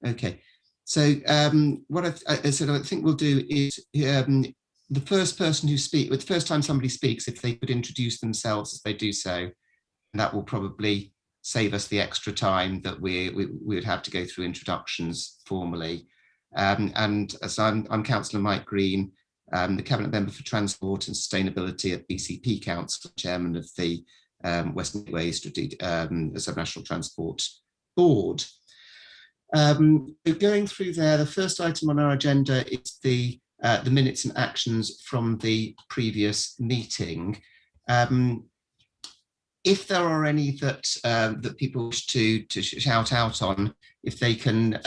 Okay. So what I said I think we'll do is the first person who speaks, the first time somebody speaks, if they could introduce themselves as they do so, that will probably save us the extra time that we would have to go through introductions formally. And as I'm Councillor Mike Green, the Cabinet Member for Transport and Sustainability at BCP Council, Chairman of the Western Gateway Subnational Transport Board. Going through there, the first item on our agenda is the minutes and actions from the previous meeting. If there are any that people wish to shout out on, if they can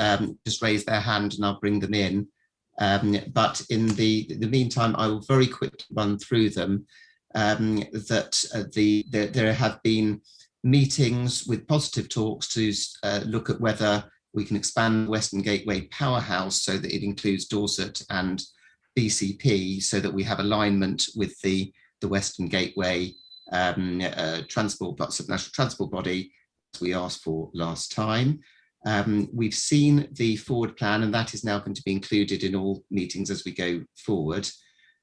just raise their hand and I'll bring them in. But in the meantime, I will very quickly run through them. There have been meetings with positive talks to look at whether we can expand Western Gateway Powerhouse so that it includes Dorset and BCP, so that we have alignment with the Western Gateway subnational transport body as we asked for last time. We've seen the forward plan, and that is now going to be included in all meetings as we go forward.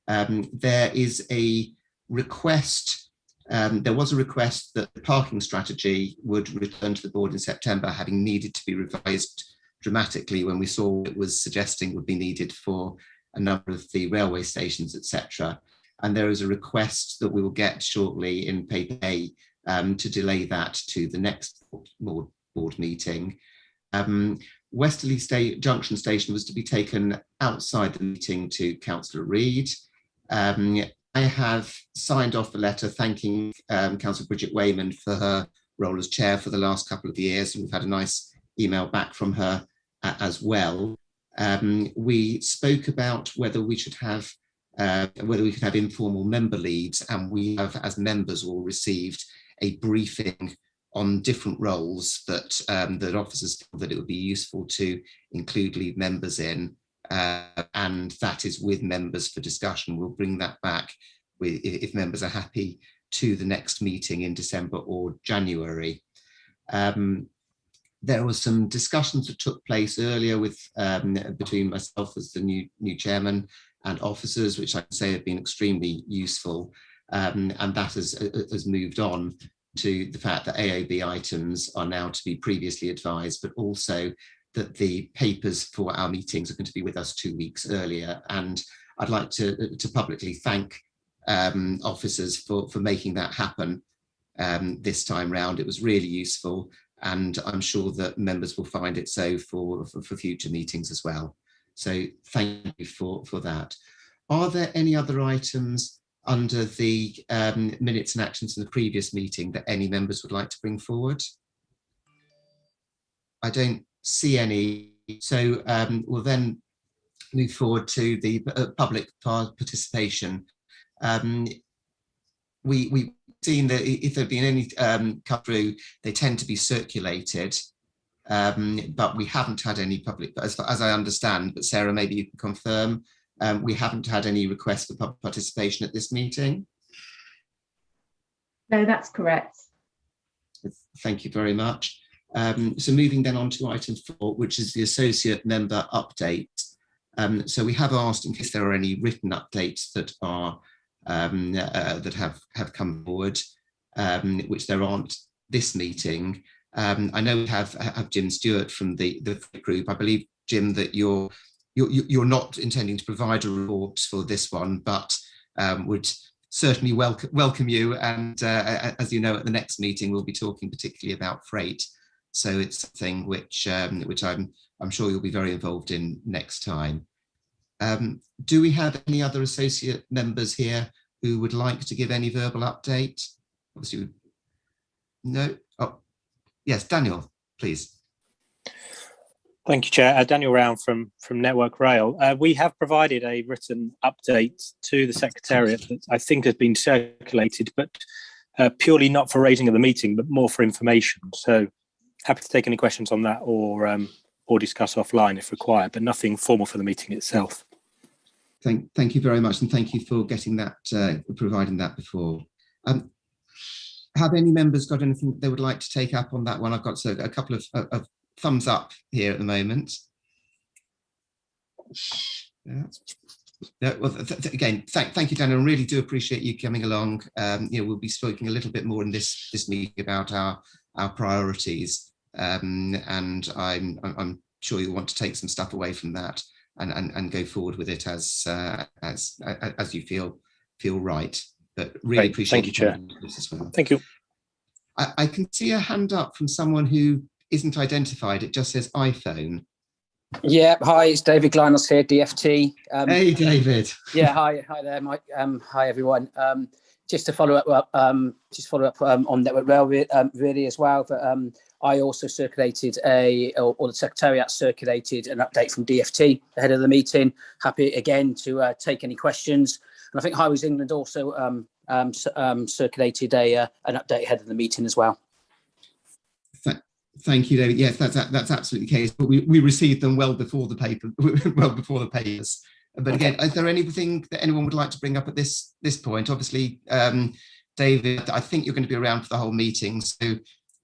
There is a request. There was a request that the parking strategy would return to the board in September, having needed to be revised dramatically when we saw what it was suggesting would be needed for a number of the railway stations, etc. And there is a request that we will get shortly in paper A to delay that to the next board meeting. Westerly Junction Station was to be taken outside the meeting to Councillor Reid. I have signed off a letter thanking Councillor Bridget Wayman for her role as chair for the last couple of years, and we've had a nice email back from her as well. We spoke about whether we should have whether we could have informal member leads, and we have, as members, all received a briefing on different roles that that officers feel that it would be useful to include lead members in. And that is with members for discussion. We'll bring that back if members are happy to the next meeting in December or January. There were some discussions that took place earlier with between myself as the new chairman and officers, which I'd say have been extremely useful, and that has moved on to the fact that AOB items are now to be previously advised, but also that the papers for our meetings are going to be with us 2 weeks earlier. And I'd like to publicly thank officers for making that happen this time round. It was really useful, and I'm sure that members will find it so for future meetings as well. So thank you for that. Are there any other items under the minutes and actions in the previous meeting that any members would like to bring forward? I don't see any, so we'll then move forward to the public participation. We've seen that if there have been any cut through, they tend to be circulated, but we haven't had any public, as I understand, but Sarah, maybe you can confirm, we haven't had any requests for public participation at this meeting? No, that's correct. Thank you very much. So moving then on to item 4, which is the associate member update. So we have asked, in case there are any written updates that are that have come forward, which there aren't this meeting. I know we have Jim Stewart from the group. I believe, Jim, that you're not intending to provide a report for this one, but would certainly welcome you. And as you know, at the next meeting, we'll be talking particularly about freight. So it's something which I'm sure you'll be very involved in next time. Do we have any other associate members here who would like to give any verbal update? Obviously, no. Oh, yes, Daniel, please. Thank you, Chair. Daniel Round from Network Rail. We have provided a written update to the Secretariat that I think has been circulated, but purely not for raising of the meeting, but more for information. So happy to take any questions on that or discuss offline if required, but nothing formal for the meeting itself. Thank you very much, and thank you for getting that, providing that before. Have any members got anything they would like to take up on that one? I've got a couple of thumbs up here at the moment. Yeah. Well, again, thank you, Daniel. I really do appreciate you coming along. We'll be speaking a little bit more in this meeting about our priorities, and I'm sure you'll want to take some stuff away from that and go forward with it as you feel right. But really appreciate thank you, Chair. This as well. Thank you. I can see a hand up from someone who isn't identified. It just says iPhone. Yeah, hi, it's David Glynos here, DFT. Hey, David. Yeah, hi there, Mike. Hi, everyone. Just to follow up, on Network Rail really as well. But I also circulated or the Secretariat circulated an update from DFT ahead of the meeting. Happy again to take any questions. And I think Highways England also circulated an update ahead of the meeting as well. Thank you, David. Yes, that's absolutely the case. But we received them well before the papers. But again, is there anything that anyone would like to bring up at this point? Obviously, David, I think you're going to be around for the whole meeting, so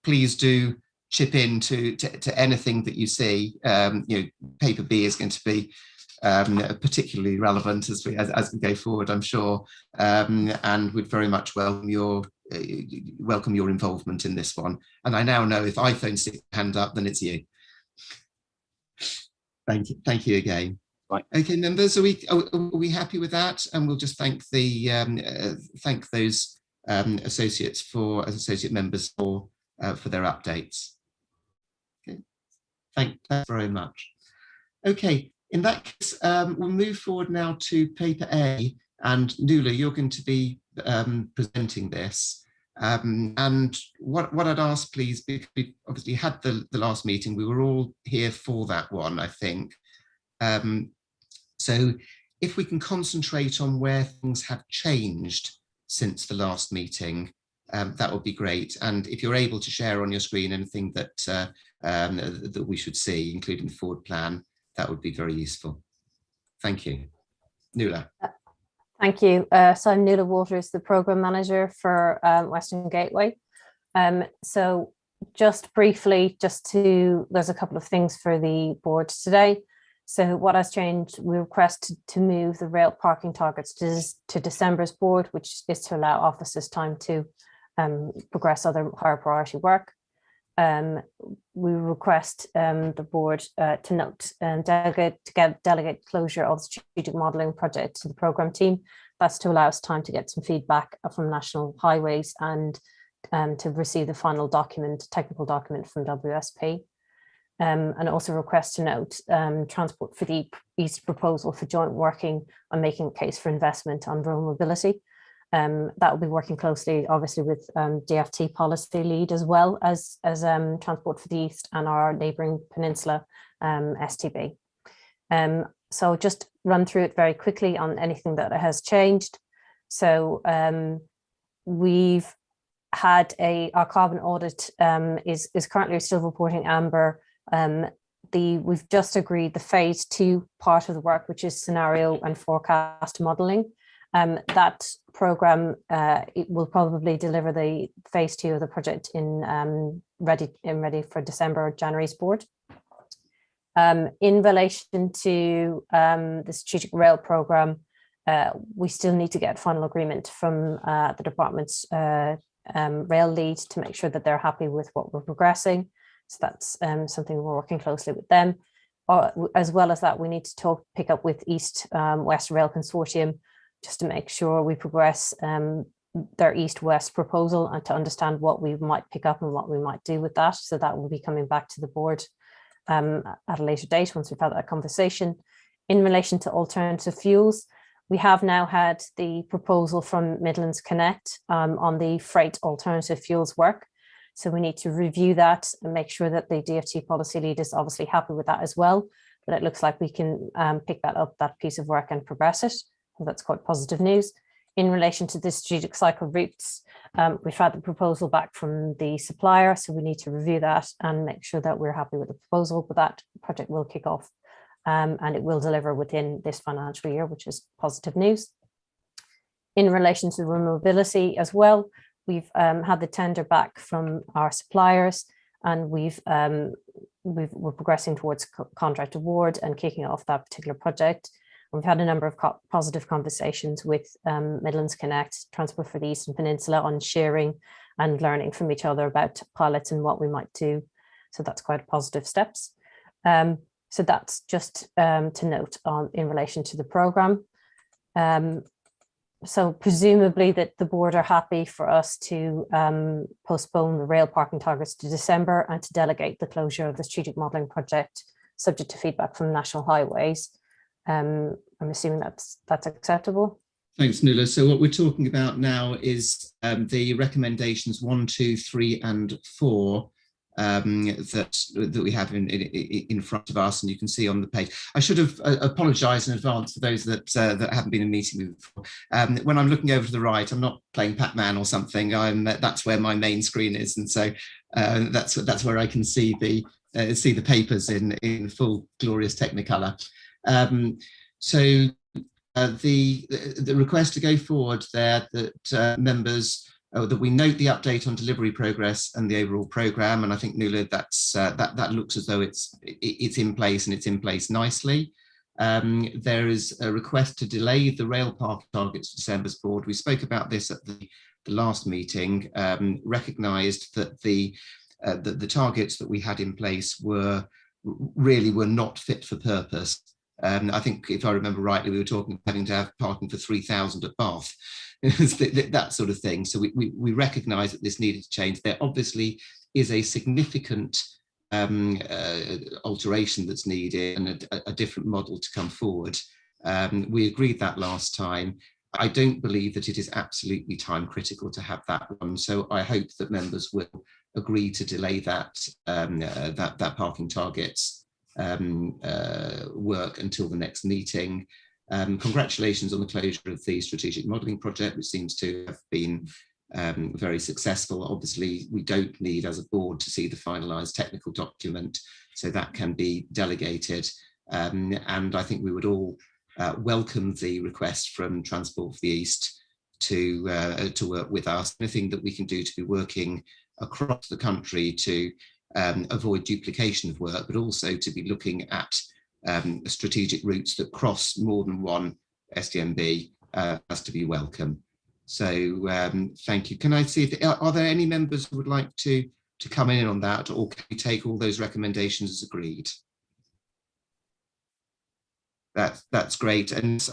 please do chip in to anything that you see. Paper B is going to be particularly relevant as we go forward, I'm sure, and would very much welcome your involvement in this one. And I now know if iPhone sticks a hand up, then it's you. Thank you again. Right. Okay, members, are we happy with that? And we'll just thank those associate members for their updates. Okay, thanks very much. Okay, in that case, we'll move forward now to paper A, and Nuala, you're going to be presenting this. And what I'd ask, please, because we obviously had the last meeting, we were all here for that one, I think. So if we can concentrate on where things have changed since the last meeting, that would be great. And if you're able to share on your screen anything that we should see, including the forward plan, that would be very useful. Thank you. Nuala. Thank you. So I'm Nuala Waters, the Programme Manager for Western Gateway. So just briefly, there's a couple of things for the board today. So what has changed, we request to move the rail parking targets to December's board, which is to allow officers time to progress other higher priority work. We request the board to note and delegate closure of the strategic modelling project to the programme team. That's to allow us time to get some feedback from National Highways and to receive the final technical document from WSP. And also request to note Transport for the East proposal for joint working on making a case for investment on rural mobility. That will be working closely, obviously, with DFT policy lead as well as Transport for the East and our neighbouring peninsula STB. So just run through it very quickly on anything that has changed. So we've had our carbon audit is currently still reporting amber. We've just agreed the phase 2 part of the work, which is scenario and forecast modelling. That programme it will probably deliver the phase 2 of the project in ready for December or January's board. In relation to the strategic rail programme, we still need to get final agreement from the department's rail lead to make sure that they're happy with what we're progressing. So that's something we're working closely with them. As well as that, we need to pick up with East West Rail Consortium just to make sure we progress their East-West proposal and to understand what we might pick up and what we might do with that. So that will be coming back to the board at a later date once we've had that conversation. In relation to alternative fuels, we have now had the proposal from Midlands Connect on the freight alternative fuels work. So we need to review that and make sure that the DFT policy lead is obviously happy with that as well. But it looks like we can pick that piece of work and progress it. So that's quite positive news. In relation to the strategic cycle routes, we've had the proposal back from the supplier, so we need to review that and make sure that we're happy with the proposal, but that project will kick off and it will deliver within this financial year, which is positive news. In relation to rural mobility as well, we've had the tender back from our suppliers and we've we're progressing towards contract award and kicking off that particular project. We've had a number of positive conversations with Midlands Connect, Transport for the Eastern Peninsula, on sharing and learning from each other about pilots and what we might do. So that's quite positive steps. So that's just to note in relation to the programme. So presumably that the board are happy for us to postpone the rail parking targets to December and to delegate the closure of the strategic modelling project, subject to feedback from National Highways. I'm assuming that's acceptable. Thanks, Nuala. So what we're talking about now is the recommendations 1, 2, 3, and 4 that we have in front of us, and you can see on the page. I should have apologised in advance for those that haven't been in a meeting before. When I'm looking over to the right, I'm not playing Pac-Man or something. That's where my main screen is, and so that's where I can see the papers in full glorious Technicolor. So the request to go forward there, that members, that we note the update on delivery progress and the overall programme, and I think, Nuala, that looks as though it's in place, and it's in place nicely. There is a request to delay the rail park targets to December's board. We spoke about this at the last meeting, recognised that the targets that we had in place were not fit for purpose. I think, if I remember rightly, we were talking about having to have parking for 3,000 at Bath, that sort of thing. So we recognise that this needed to change. There obviously is a significant alteration that's needed, and a different model to come forward. We agreed that last time. I don't believe that it is absolutely time critical to have that one. So I hope that members will agree to delay that parking targets work until the next meeting. Congratulations on the closure of the strategic modelling project, which seems to have been very successful. Obviously, we don't need, as a board, to see the finalised technical document, so that can be delegated. And I think we would all welcome the request from Transport for the East to work with us. Anything that we can do to be working across the country to avoid duplication of work, but also to be looking at strategic routes that cross more than one SDMB has to be welcome. So thank you. Can I see if are there any members who would like to come in on that, or can we take all those recommendations as agreed? That's great, and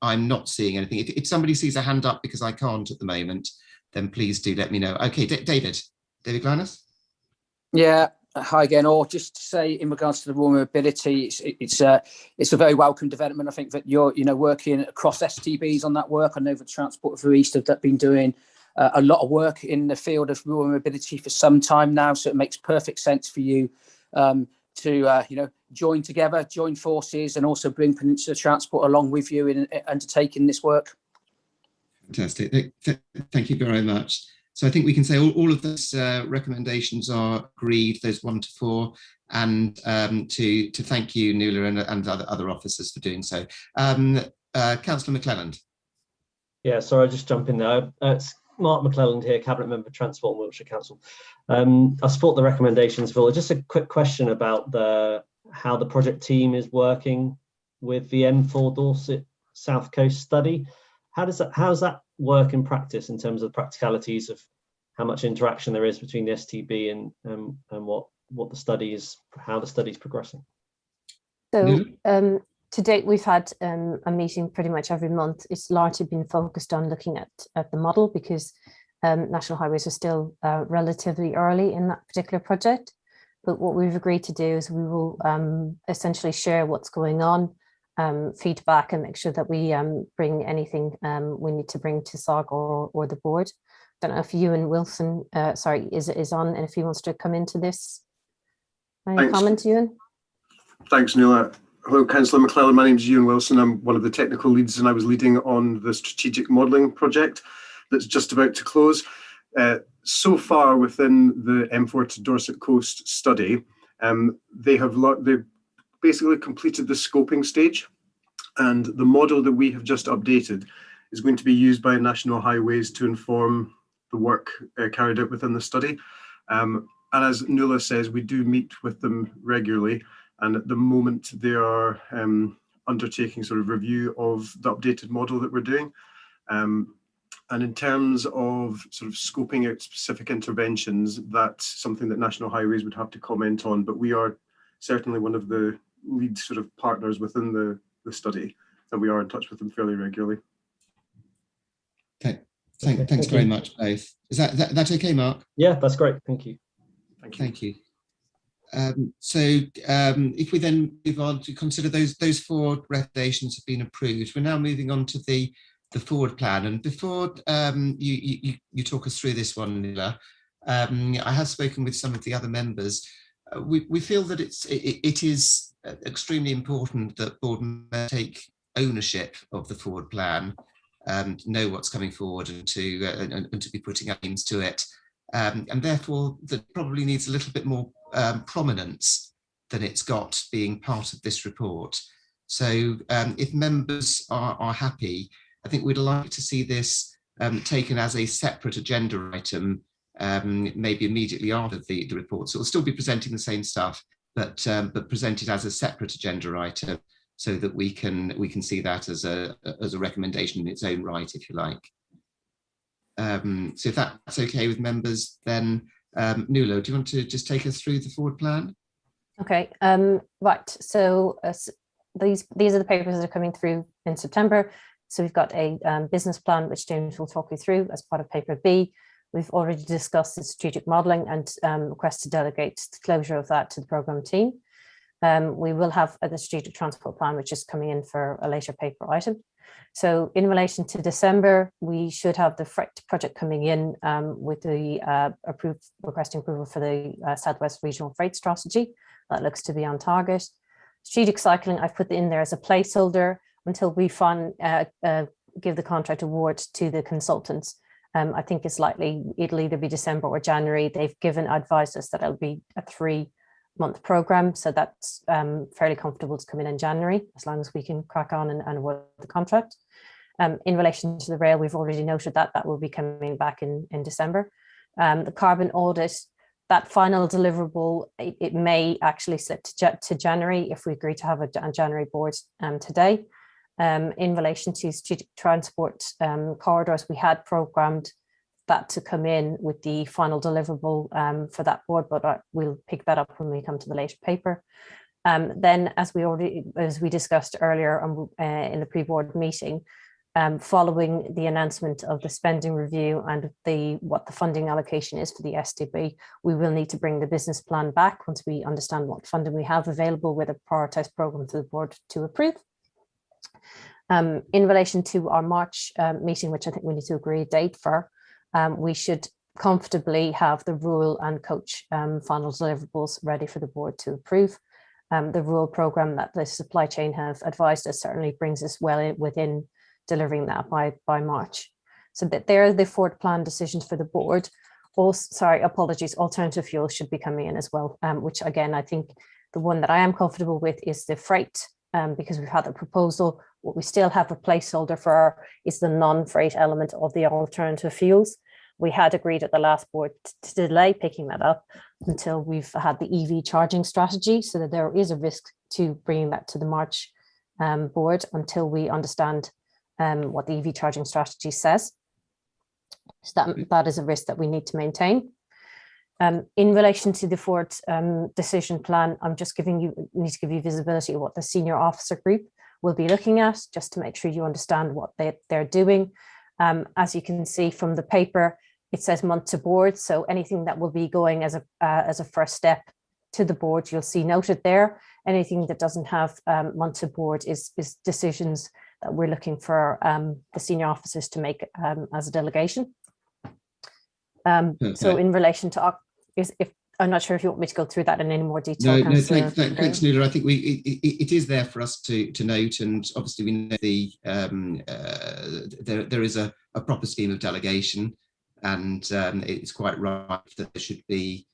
I'm not seeing anything. If somebody sees a hand up because I can't at the moment, then please do let me know. Okay, David Glynas? Yeah, hi again. Or just to say, in regards to the rural mobility, it's a very welcome development. I think that you're working across STBs on that work. I know the Transport for the East have been doing a lot of work in the field of rural mobility for some time now. So it makes perfect sense for you to join together, join forces, and also bring Peninsula Transport along with you in undertaking this work. Fantastic. Thank you very much. So I think we can say all of those recommendations are agreed, those 1 to 4, and to thank you, Nuala, and other officers for doing so. Councillor McClelland. Yeah, sorry, I'll just jump in there. It's Mark McClelland here, Cabinet Member for Transport and Wiltshire Council. I support the recommendations, Phil. Just a quick question about how the project team is working with the M4 Dorset South Coast study. How does that work in practice in terms of the practicalities of how much interaction there is between the STB and what the study is, how the study is progressing? So to date, we've had a meeting pretty much every month. It's largely been focused on looking at the model, because National Highways are still relatively early in that particular project. But what we've agreed to do is we will essentially share what's going on, feedback, and make sure that we bring anything we need to bring to SOG or the board. I don't know if Ewan Wilson, is on, and if he wants to come into this. Any comment, Ewan? Thanks, Nuala. Hello, Councillor McClelland. My name is Ewan Wilson. I'm one of the technical leads, and I was leading on the strategic modelling project that's just about to close. So far, within the M4 to Dorset Coast study, they've basically completed the scoping stage, and the model that we have just updated is going to be used by National Highways to inform the work carried out within the study. And as Nuala says, we do meet with them regularly. And at the moment, they are undertaking sort of review of the updated model that we're doing. And in terms of sort of scoping out specific interventions, that's something that National Highways would have to comment on. But we are certainly one of the lead sort of partners within the study, and we are in touch with them fairly regularly. Okay. Thanks very much, both. Is that okay, Mark? Yeah, that's great. Thank you. Thank you. So if we then move on to consider those 4 recommendations have been approved, we're now moving on to the forward plan. And before you talk us through this one, Nuala, I have spoken with some of the other members. We feel that it is extremely important that board members take ownership of the forward plan, know what's coming forward, and to be putting aims to it. And therefore, that probably needs a little bit more prominence than it's got being part of this report. So if members are happy, I think we'd like to see this taken as a separate agenda item, maybe immediately after the report. So it'll still be presenting the same stuff, but presented as a separate agenda item, so that we can see that as a recommendation in its own right, if you like. So if that's okay with members, then Nuala, do you want to just take us through the forward plan? Okay, right. So these are the papers that are coming through in September. So we've got a business plan, which James will talk you through as part of paper B. We've already discussed the strategic modelling and request to delegate the closure of that to the programme team. We will have the strategic transport plan, which is coming in for a later paper item. So in relation to December, we should have the freight project coming in with the requesting approval for the Southwest Regional Freight Strategy. That looks to be on target. Strategic cycling, I've put in there as a placeholder until we give the contract award to the consultants. I think it's likely it'll either be December or January. They've advised us that it'll be a 3-month program, so that's fairly comfortable to come in January, as long as we can crack on and award the contract. In relation to the rail, we've already noted that will be coming back in December. The carbon audit, that final deliverable, it may actually slip to January if we agree to have a January board today. In relation to strategic transport corridors, we had programmed that to come in with the final deliverable for that board, but we'll pick that up when we come to the later paper. Then, as we discussed earlier in the pre-board meeting, following the announcement of the spending review and what the funding allocation is for the STB, we will need to bring the business plan back once we understand what funding we have available with a prioritised programme for the board to approve. In relation to our March meeting, which I think we need to agree a date for, we should comfortably have the rural and coach final deliverables ready for the board to approve. The rural programme that the supply chain have advised us certainly brings us well within delivering that by March. So that they're the forward plan decisions for the board. Alternative fuels should be coming in as well, which again, I think the one that I am comfortable with is the freight, because we've had the proposal. What we still have a placeholder for is the non-freight element of the alternative fuels. We had agreed at the last board to delay picking that up until we've had the EV charging strategy, so that there is a risk to bringing that to the March board until we understand what the EV charging strategy says. So that is a risk that we need to maintain. In relation to the forward decision plan, I'm just need to give you visibility of what the senior officer group will be looking at, just to make sure you understand what they're doing. As you can see from the paper, it says month to board, so anything that will be going as a first step to the board, you'll see noted there. Anything that doesn't have month to board is decisions that we're looking for the senior officers to make as a delegation. So in relation to, if I'm not sure if you want me to go through that in any more detail. No, thanks, Nuala. I think it is there for us to note, and obviously we know there is a proper scheme of delegation, and it's quite right that there should be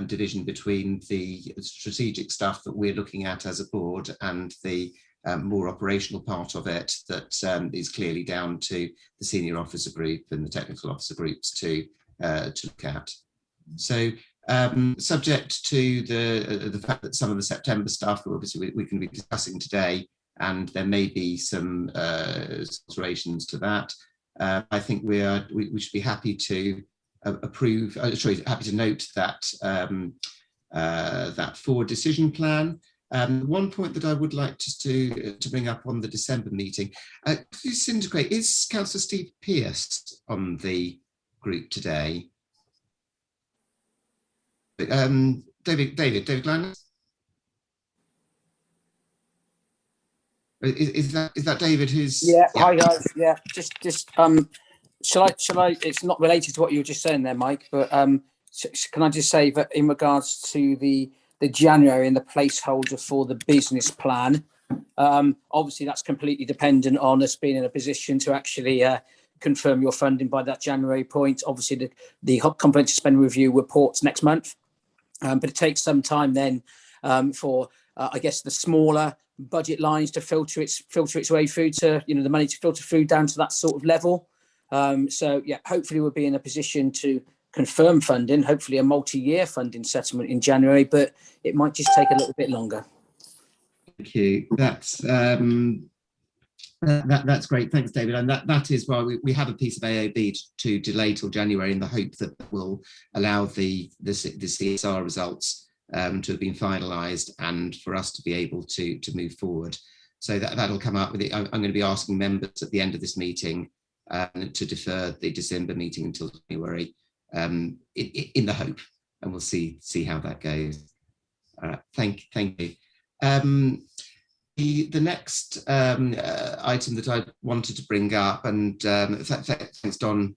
division between the strategic stuff that we're looking at as a board and the more operational part of it that is clearly down to the senior officer group and the technical officer groups to look at. So Subject to the fact that some of the September stuff, obviously we can be discussing today, and there may be some alterations to that. I think we should be happy to approve. Happy to note that that forward decision plan. One point that I would like just to bring up on the December meeting, could you syndicate, is Councillor Steve Pearce on the group today? David Glannis? Is that David who's... Yeah, hi guys, yeah, just shall I, it's not related to what you were just saying there, Mike, but can I just say that in regards to the January and the placeholder for the business plan, obviously that's completely dependent on us being in a position to actually confirm your funding by that January point. Obviously the comprehensive spend review reports next month, but it takes some time then for I guess the smaller budget lines to filter its way through to, the money to filter through down to that sort of level. So yeah, hopefully we'll be in a position to confirm funding, hopefully a multi-year funding settlement in January, but it might just take a little bit longer. Thank you. That's great. Thanks, David. And that is why we have a piece of AOB to delay till January in the hope that will allow the CSR results to have been finalised and for us to be able to move forward. So that'll come up with it. I'm going to be asking members at the end of this meeting to defer the December meeting until January, in the hope, and we'll see how that goes. Thank you. The next item that I wanted to bring up, and thanks Don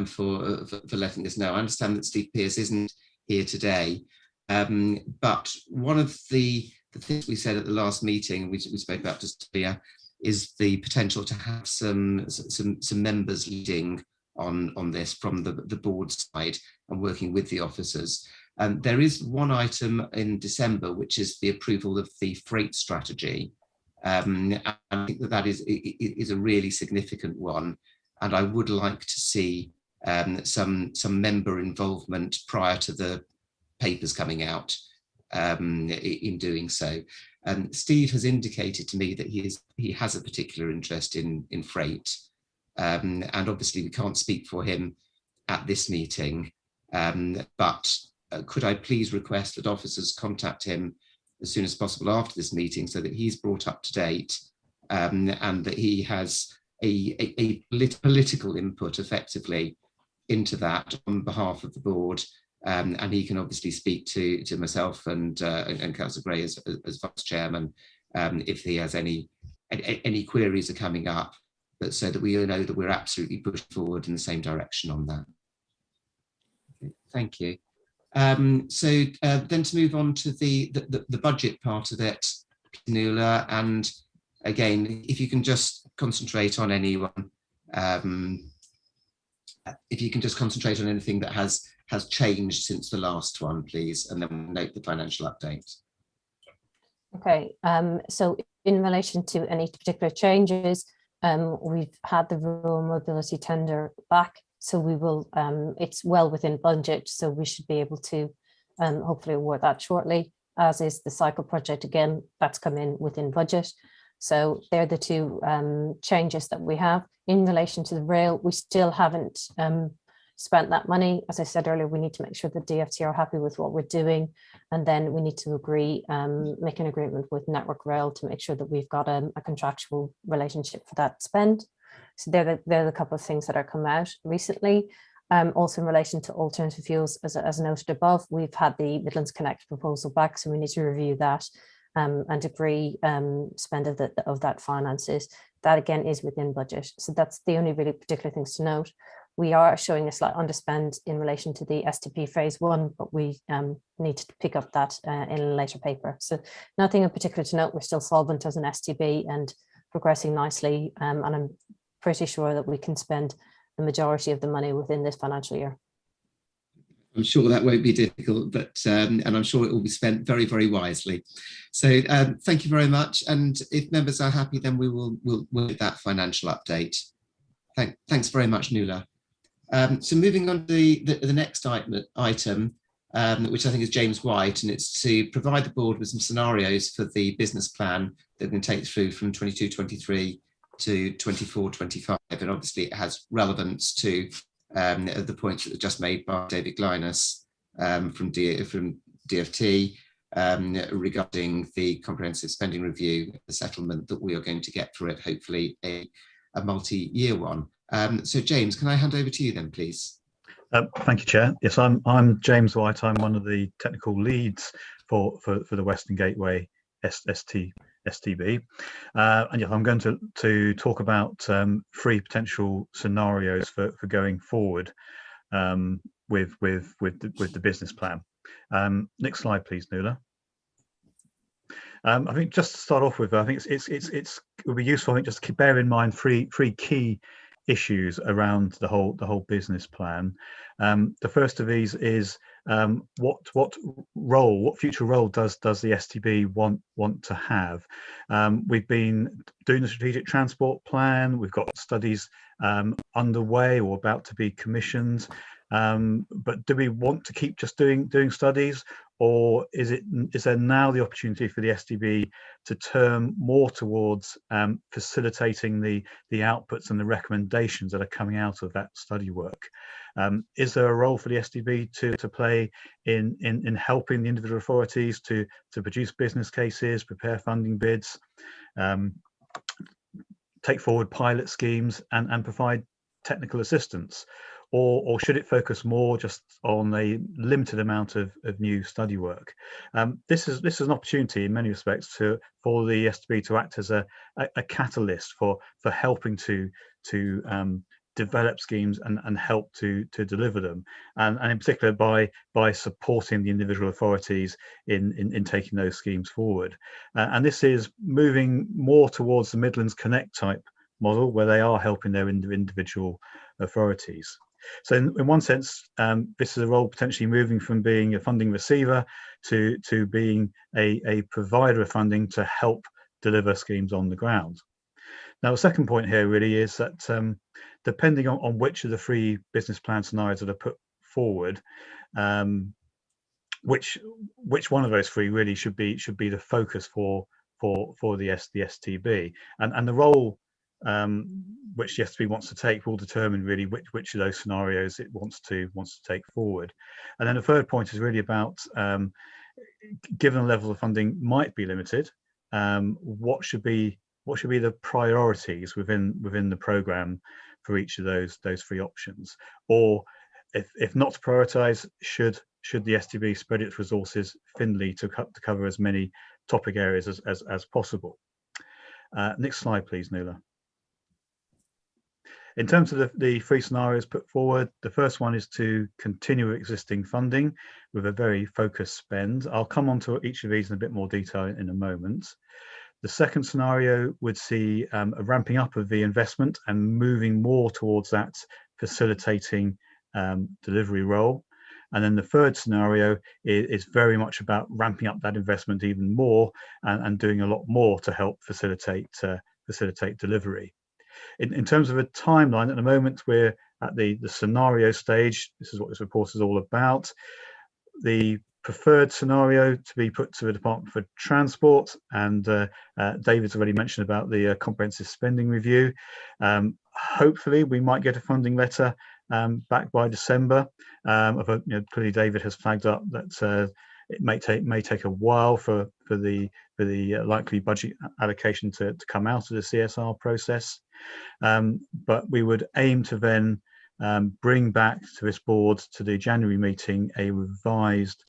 for letting us know. I understand that Steve Pearce isn't here today, but one of the things we said at the last meeting, we spoke about just earlier, is the potential to have some members leading on this from the board side and working with the officers. There is one item in December, which is the approval of the freight strategy. I think that is a really significant one, and I would like to see some member involvement prior to the papers coming out in doing so. Steve has indicated to me that he has a particular interest in freight, and obviously we can't speak for him at this meeting, but could I please request that officers contact him as soon as possible after this meeting so that he's brought up to date, and that he has a political input effectively into that on behalf of the board, and he can obviously speak to myself and Councillor Gray as vice chairman if he has any queries are coming up, but so that we all know that we're absolutely pushing forward in the same direction on that. Okay, thank you. So then to move on to the budget part of it, Nuala, and again, if you can just concentrate on anyone, if you can just concentrate on anything that has changed since the last one, please, and then we'll note the financial update. Okay, so in relation to any particular changes, we've had the rural mobility tender back, so we will, it's well within budget, so we should be able to hopefully award that shortly, as is the cycle project. Again, that's come in within budget. So they're the two changes that we have. In relation to the rail, we still haven't spent that money. As I said earlier, we need to make sure that DFT are happy with what we're doing, and then we need to agree, make an agreement with Network Rail to make sure that we've got a contractual relationship for that spend. So they're the couple of things that are come out recently. Also in relation to alternative fuels, as noted above, we've had the Midlands Connect proposal back, so we need to review that and agree spend of that finances. That again is within budget. So that's the only really particular things to note. We are showing a slight underspend in relation to the STP phase 1, but we need to pick up that in a later paper. So nothing in particular to note. We're still solvent as an STB and progressing nicely, and I'm pretty sure that we can spend the majority of the money within this financial year. I'm sure that won't be difficult, but and I'm sure it will be spent very, very wisely. So thank you very much. And if members are happy, then we'll get that financial update. Thanks very much, Nuala. So moving on to the next item, which I think is James White, and it's to provide the board with some scenarios for the business plan that we're going to take through from 22-23 to 24-25, and obviously it has relevance to the points that were just made by David Glynas from DFT regarding the comprehensive spending review, the settlement that we are going to get for it, hopefully a multi-year one. So James, can I hand over to you then, please? Thank you, Chair. Yes, I'm James White. I'm one of the technical leads for the Western Gateway STB, and yeah, I'm going to talk about 3 potential scenarios for going forward with the business plan. Next slide, please, Nuala. I think just to start off with, I think it would be useful, I think, just to bear in mind three key issues around the whole business plan. The first of these is what future role does the STB want to have? We've been doing the strategic transport plan. We've got studies underway or about to be commissioned. But do we want to keep just doing studies, or is there now the opportunity for the STB to turn more towards facilitating the outputs and the recommendations that are coming out of that study work? Is there a role for the STB to play in helping the individual authorities to produce business cases, prepare funding bids, take forward pilot schemes, and provide technical assistance? Or should it focus more just on a limited amount of new study work? This is an opportunity in many respects for the STB to act as a catalyst for helping to develop schemes and help to deliver them, and in particular by supporting the individual authorities in taking those schemes forward. And this is moving more towards the Midlands Connect type model, where they are helping their individual authorities. So in one sense, this is a role potentially moving from being a funding receiver to being a provider of funding to help deliver schemes on the ground. Now, the second point here really is that depending on which of the 3 business plan scenarios that are put forward, which one of those 3 really should be the focus for the STB, and the role which the STB wants to take will determine really which of those scenarios it wants to take forward. And then the third point is really about, given the level of funding might be limited, what should be the priorities within the programme for each of those 3 options? Or if not to prioritise, should the STB spread its resources thinly to cover as many topic areas as possible? Next slide, please, Nuala. In terms of the 3 scenarios put forward, the first one is to continue existing funding with a very focused spend. I'll come on to each of these in a bit more detail in a moment. The second scenario would see a ramping up of the investment and moving more towards that facilitating delivery role. And then the third scenario is very much about ramping up that investment even more and doing a lot more to help facilitate delivery. In terms of a timeline, at the moment we're at the scenario stage. This is what this report is all about. The preferred scenario to be put to the Department for Transport, and David's already mentioned about the comprehensive spending review. Hopefully we might get a funding letter back by December. Clearly David has flagged up that it may take a while for the likely budget allocation to come out of the CSR process, but we would aim to then bring back to this board to the January meeting a revised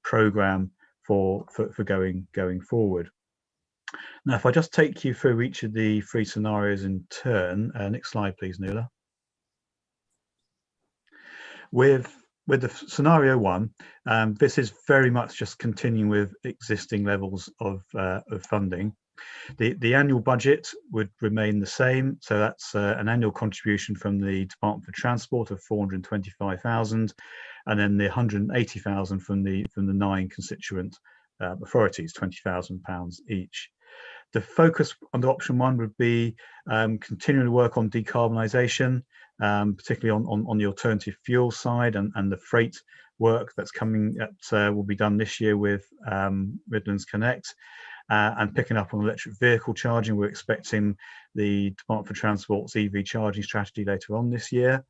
programme for going forward. Now, if I just take you through each of the 3 scenarios in turn. Next slide, please, Nuala. With the scenario 1, this is very much just continuing with existing levels of funding. The annual budget would remain the same, so that's an annual contribution from the Department for Transport of 425,000, and then the 180,000 from the 9 constituent authorities, £20,000 each. The focus under option 1 would be continuing to work on decarbonisation, particularly on the alternative fuel side and the freight work that's coming that will be done this year with Midlands Connect, and picking up on electric vehicle charging. We're expecting the Department for Transport's EV charging strategy later on this year.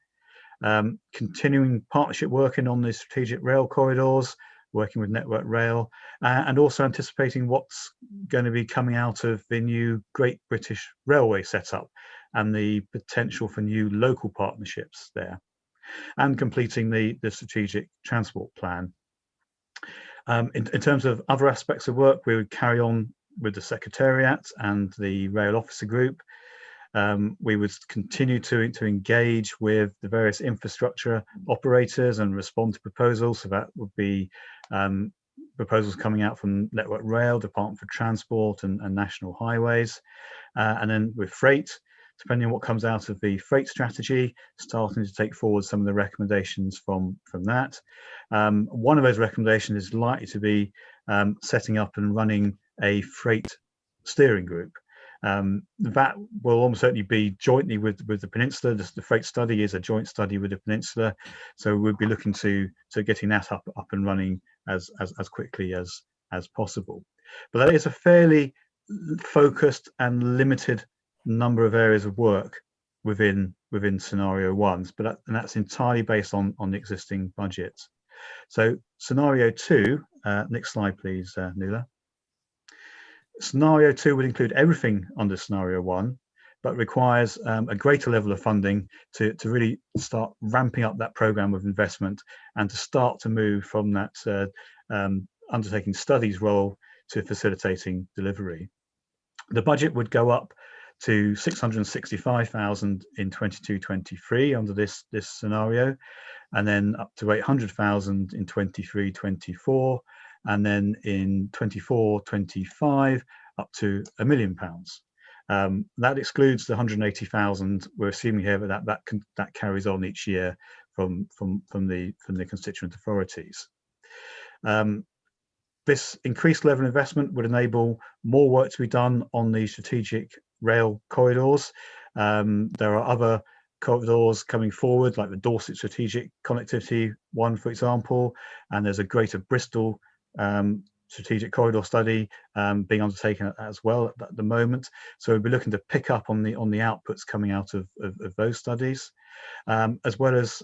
Continuing partnership working on the strategic rail corridors, working with Network Rail, and also anticipating what's going to be coming out of the new Great British Railway setup and the potential for new local partnerships there, and completing the strategic transport plan. In terms of other aspects of work, we would carry on with the Secretariat and the Rail Officer Group. We would continue to engage with the various infrastructure operators and respond to proposals. So that would be proposals coming out from Network Rail, Department for Transport and National Highways. And then with freight, depending on what comes out of the freight strategy, starting to take forward some of the recommendations from that. One of those recommendations is likely to be setting up and running a freight steering group. That will almost certainly be jointly with the Peninsula. The freight study is a joint study with the Peninsula, so we'll be looking to getting that up and running as quickly as possible. But that is a fairly focused and limited number of areas of work within scenario 1, and that's entirely based on the existing budget. So scenario 2, next slide please, Nuala. Scenario 2 would include everything under scenario 1, but requires a greater level of funding to really start ramping up that program of investment and to start to move from that undertaking studies role to facilitating delivery. The budget would go up to 665,000 in 22-23 under this scenario, and then up to 800,000 in 23-24, and then in 24-25 up to £1 million. That excludes the 180,000 we're assuming here, but that carries on each year from the constituent authorities. This increased level of investment would enable more work to be done on the strategic rail corridors. There are other corridors coming forward, like the Dorset Strategic Connectivity one, for example, and there's a Greater Bristol strategic corridor study being undertaken as well at the moment. So we'll be looking to pick up on the outputs coming out of those studies, as well as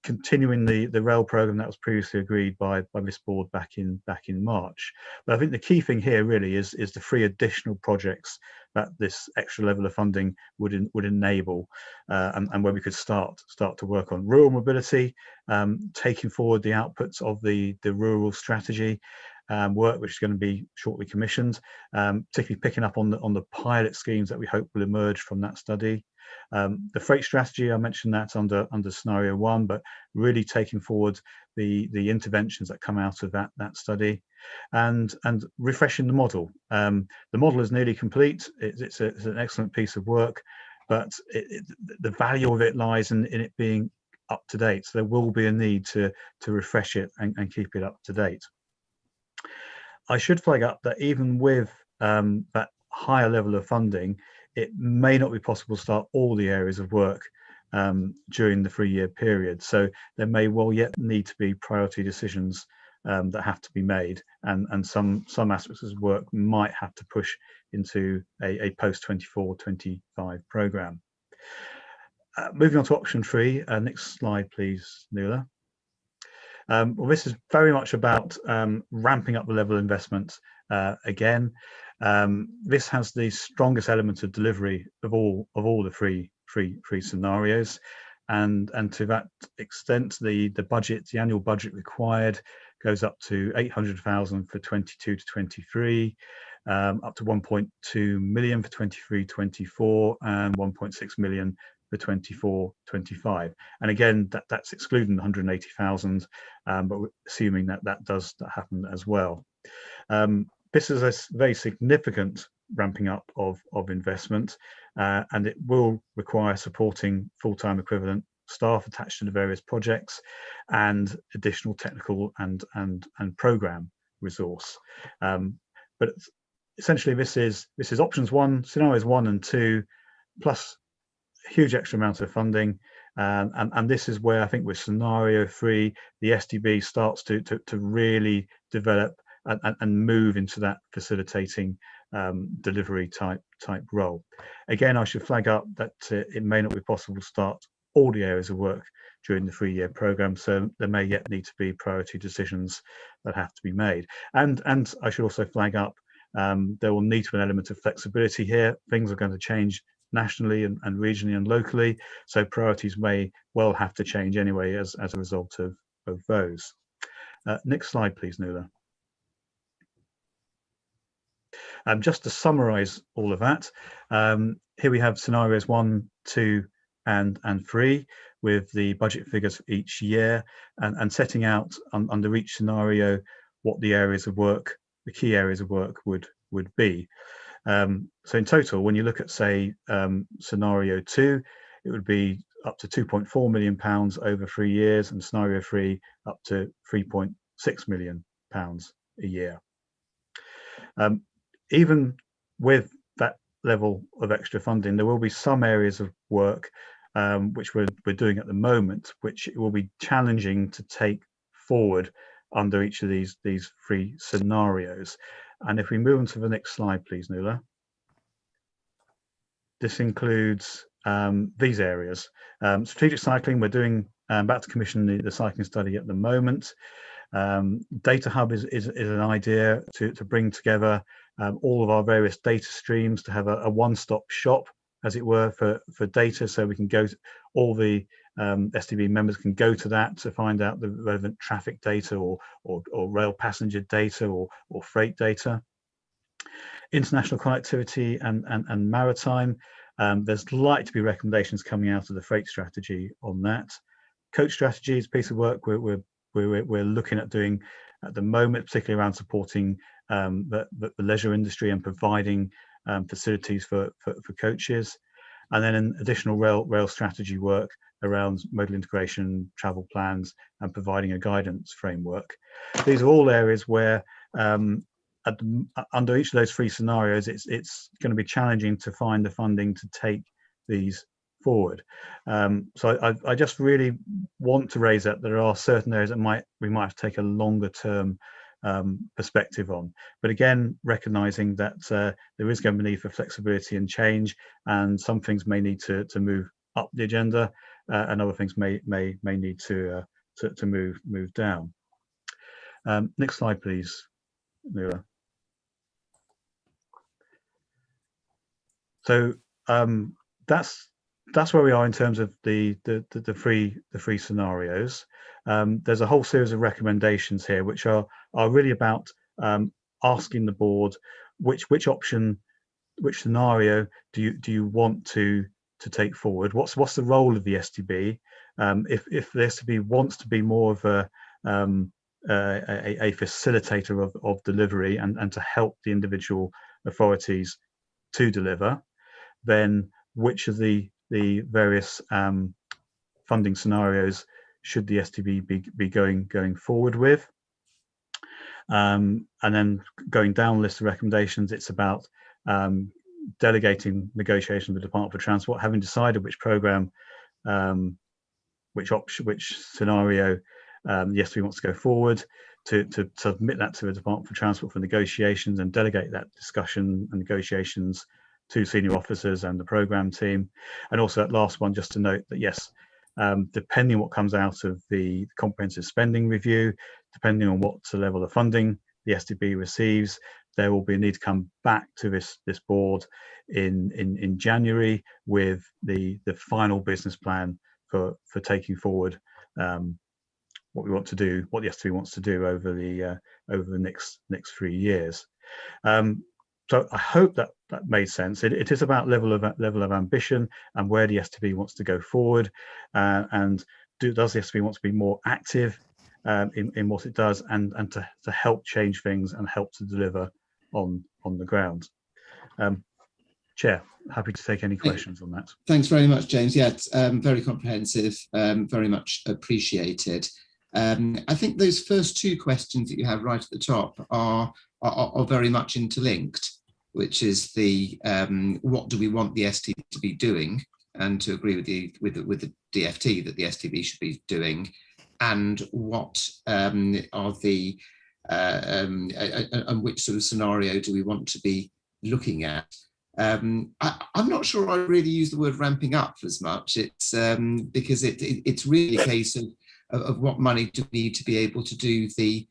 continuing the rail program that was previously agreed by this board back in March. But I think the key thing here really is the 3 additional projects that this extra level of funding would enable, and where we could start to work on rural mobility, taking forward the outputs of the rural strategy work, which is going to be shortly commissioned, particularly picking up on the pilot schemes that we hope will emerge from that study. The freight strategy, I mentioned that under scenario 1, but really taking forward the interventions that come out of that study, and refreshing the model. The model is nearly complete. It's an excellent piece of work, but the value of it lies in it being up to date. So there will be a need to refresh it and keep it up to date. I should flag up that even with that higher level of funding, it may not be possible to start all the areas of work during the 3-year period. So there may well yet need to be priority decisions that have to be made, and some aspects of work might have to push into a post-24-25 programme. Moving on to option 3, next slide please, Nuala. Well, this is very much about ramping up the level of investment again. This has the strongest element of delivery of all the three scenarios, and to that extent, the annual budget required goes up to 800,000 for 22-23, up to 1.2 million for 23-24, and 1.6 million for 24-25. And again, that's excluding the 180,000, but we're assuming that does happen as well. This is a very significant ramping up of investment, and it will require supporting full-time equivalent staff attached to the various projects and additional technical and program resource. But essentially this is options 1, scenarios 1 and 2, plus a huge extra amount of funding. And this is where I think with scenario 3, the STB starts to really develop and move into that facilitating delivery type role. Again, I should flag up that it may not be possible to start all the areas of work during the 3-year programme, so there may yet need to be priority decisions that have to be made. And I should also flag up there will need to be an element of flexibility here. Things are going to change nationally and regionally and locally, so priorities may well have to change anyway as a result of those. Next slide, please, Nuala. Just to summarise all of that, here we have scenarios 1, 2, and 3 with the budget figures for each year, and setting out under each scenario what the areas of work, the key areas of work would be. So in total, when you look at, say, scenario 2, it would be up to £2.4 million over 3 years, and scenario 3 up to £3.6 million a year. Even with that level of extra funding, there will be some areas of work which we're doing at the moment, which it will be challenging to take forward under each of these 3 scenarios. And if we move on to the next slide, please, Nuala. This includes these areas. Strategic cycling, we're doing about to commission the cycling study at the moment. Data Hub is an idea to bring together all of our various data streams, to have a one-stop shop, as it were, for data, so we can go to, all the STB members can go to that to find out the relevant traffic data or rail passenger data or freight data. International connectivity and maritime, there's likely to be recommendations coming out of the freight strategy on that. Coach strategy is a piece of work we're looking at doing at the moment, particularly around supporting the leisure industry and providing facilities for coaches. And then an additional rail strategy work around modal integration, travel plans, and providing a guidance framework. These are all areas where under each of those 3 scenarios, it's going to be challenging to find the funding to take these forward. So I just really want to raise that there are certain areas that we might have to take a longer term perspective on, but again, recognizing that there is going to be a need for flexibility and change, and some things may need to move up the agenda, and other things may need to move down. Next slide, please, Nuala. So that's where we are in terms of the 3 scenarios. There's a whole series of recommendations here, which are really about asking the board which scenario do you want to take forward. What's the role of the STB? If the STB wants to be more of a facilitator of delivery and to help the individual authorities to deliver, then which of the various funding scenarios should the STB be going forward with? And then going down the list of recommendations, it's about delegating negotiation with the Department for Transport, having decided which programme, which scenario the STB wants to go forward, to submit that to the Department for Transport for negotiations and delegate that discussion and negotiations to senior officers and the programme team. And also that last one, just to note that yes, depending on what comes out of the comprehensive spending review, depending on what the level of funding the STB receives, there will be a need to come back to this board in January with the final business plan for taking forward what we want to do, what the STB wants to do over the next 3 years. So I hope that made sense. It is about level of ambition and where the STB wants to go forward, and does the STB want to be more active in what it does, and to help change things and help to deliver on the ground. Chair, happy to take any questions on that. Thanks very much, James. Yeah, it's very comprehensive, very much appreciated. I think those first 2 questions that you have right at the top are very much interlinked. which is the what do we want the STB to be doing, and to agree with the DFT that the STB should be doing, and what are the and which sort of scenario do we want to be looking at. I'm not sure I really use the word ramping up as much. It's because it's really a case of what money do we need to be able to do the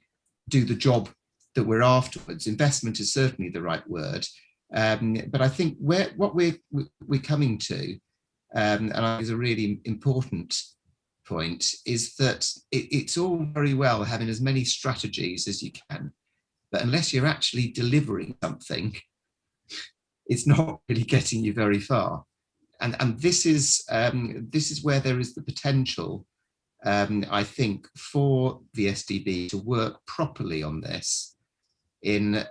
job that we're afterwards. Investment is certainly the right word, but I think what we're coming to, and I think is a really important point, is that it's all very well having as many strategies as you can, but unless you're actually delivering something, it's not really getting you very far. And this is where there is the potential, I think, for the STB to work properly on this, in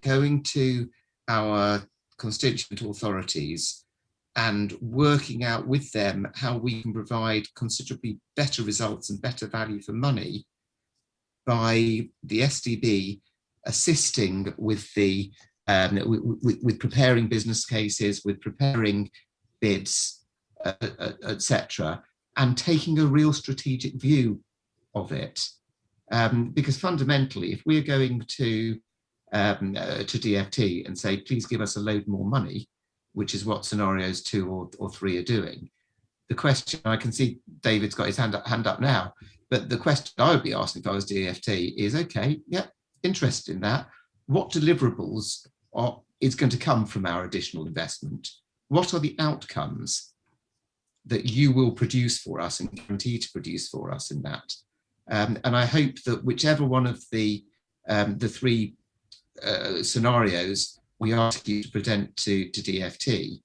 going to our constituent authorities and working out with them how we can provide considerably better results and better value for money by the STB assisting with the with preparing business cases, with preparing bids, etc., and taking a real strategic view of it. Because fundamentally, if we're going to DFT and say, please give us a load more money, which is what scenarios 2 or 3 are doing, the question, I can see David's got his hand up now, but the question I would be asking if I was DFT is, okay, yeah, interested in that. What deliverables is going to come from our additional investment? What are the outcomes that you will produce for us and guarantee to produce for us in that? And I hope that whichever one of the 3 scenarios we ask you to present to DFT,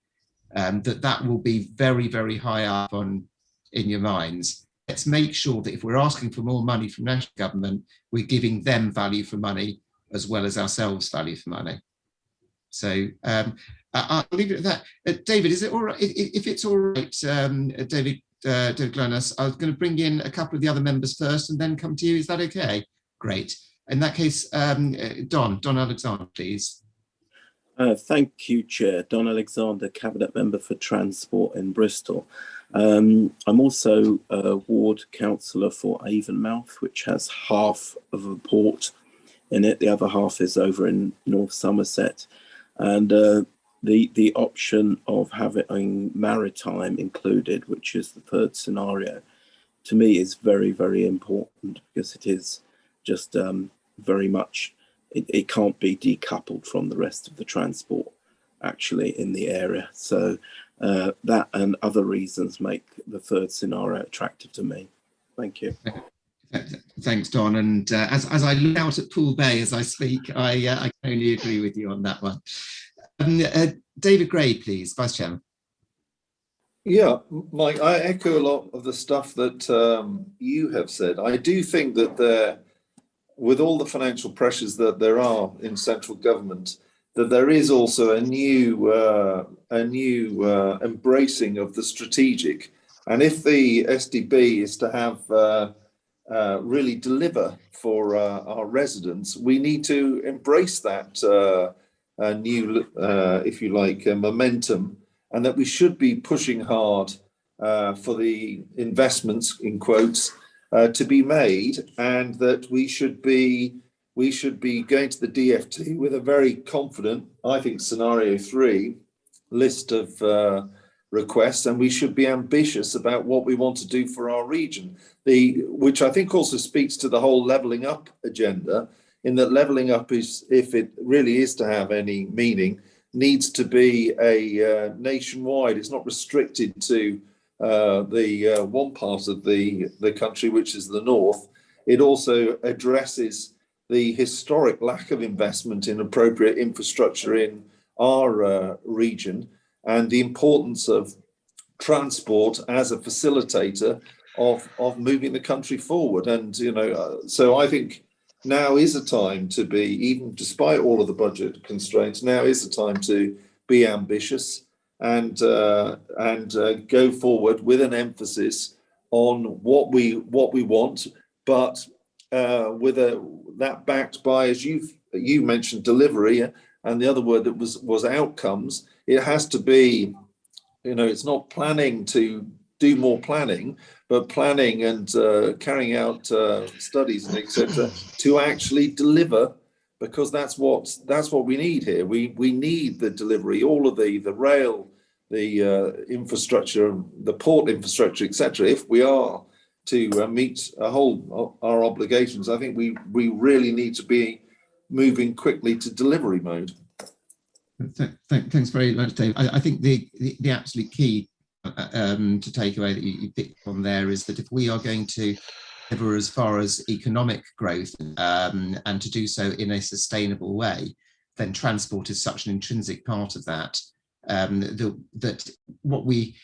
that will be very, very high up in your minds. Let's make sure that if we're asking for more money from national government, we're giving them value for money as well as ourselves value for money. So I'll leave it at that. David, is it all right? If it's all right, David Glennis, I was going to bring in a couple of the other members first and then come to you. Is that okay? Great. In that case, Don Alexander, please. Thank you, Chair. Don Alexander, Cabinet Member for Transport in Bristol. I'm also a ward councillor for Avonmouth, which has half of a port in it. The other half is over in North Somerset. And the option of having maritime included, which is the 3rd scenario, to me is very, very important, because it is just very much, it can't be decoupled from the rest of the transport actually in the area. So that and other reasons make the 3rd scenario attractive to me. Thank you. Thanks, Don. And as I look out at Poole Bay as I speak, I can only agree with you on that one. David Gray, please, Vice Chairman. Yeah, Mike, I echo a lot of the stuff that you have said. I do think that with all the financial pressures that there are in central government, that there is also a new embracing of the strategic. And if the STB is to have really deliver for our residents, we need to embrace that new, if you like, momentum, and that we should be pushing hard for the investments, in quotes, to be made, and that we should be going to the DFT with a very confident, I think, scenario 3 list of requests, and we should be ambitious about what we want to do for our region, which I think also speaks to the whole levelling up agenda, in that levelling up is, if it really is to have any meaning, needs to be a nationwide. It's not restricted to the one part of the country, which is the north. It also addresses the historic lack of investment in appropriate infrastructure in our region, and the importance of transport as a facilitator of moving the country forward. And, you know, so I think now is a time to be, even despite all of the budget constraints, now is a time to be ambitious and go forward with an emphasis on what we want, but with that backed by, as you mentioned, delivery, and the other word that was outcomes. It has to be, it's not planning to do more planning, but planning and carrying out studies and etc. to actually deliver, because that's what we need here. We need the delivery, all of the rail, the infrastructure, the port infrastructure, etc. If we are to meet our obligations, I think we really need to be moving quickly to delivery mode. Thanks very much, Dave. I think the absolute key to take away that you picked on there is that if we are going to deliver as far as economic growth and to do so in a sustainable way, then transport is such an intrinsic part of that, that what we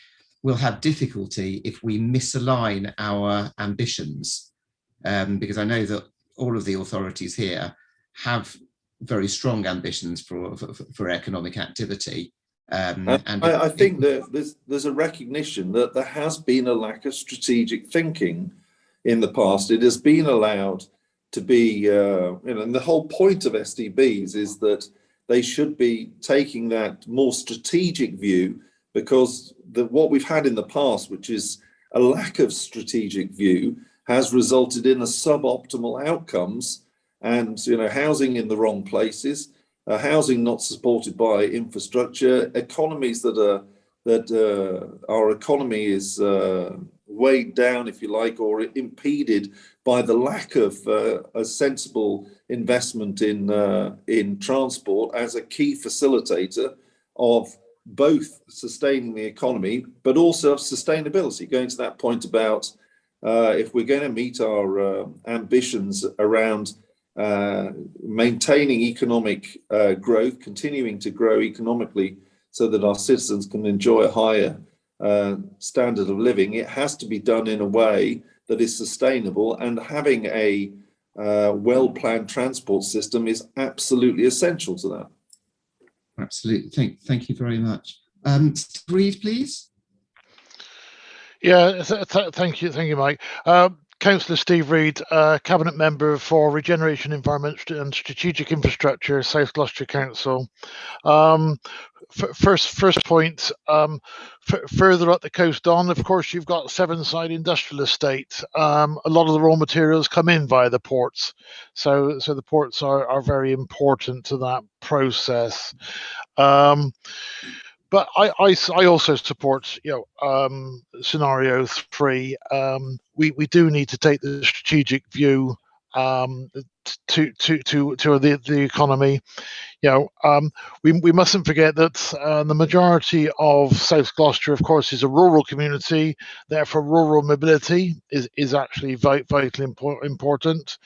will have difficulty if we misalign our ambitions, because I know that all of the authorities here have very strong ambitions for economic activity. And I think that there's a recognition that there has been a lack of strategic thinking in the past. It has been allowed to be, and the whole point of STBs is that they should be taking that more strategic view, because what we've had in the past, which is a lack of strategic view, has resulted in a suboptimal outcomes, and housing in the wrong places, housing not supported by infrastructure, economies that our economy is weighed down, if you like, or impeded by the lack of a sensible investment in transport as a key facilitator of both sustaining the economy, but also of sustainability. Going to that point about if we're going to meet our ambitions around maintaining economic growth, continuing to grow economically so that our citizens can enjoy a higher standard of living, it has to be done in a way that is sustainable, and having a well-planned transport system is absolutely essential to that. Absolutely. Thank you very much. Reid, please. Yeah, thank you, Mike. Councillor Steve Reid, Cabinet Member for Regeneration, Environment and Strategic Infrastructure, South Gloucestershire Council. First point, further up the coast on, of course, you've got Sevenside Industrial Estate. A lot of the raw materials come in via the ports, so the ports are very important to that process. But I also support scenario 3. We do need to take the strategic view to the economy. We mustn't forget that the majority of South Gloucester, of course, is a rural community. Therefore, rural mobility is actually vitally important.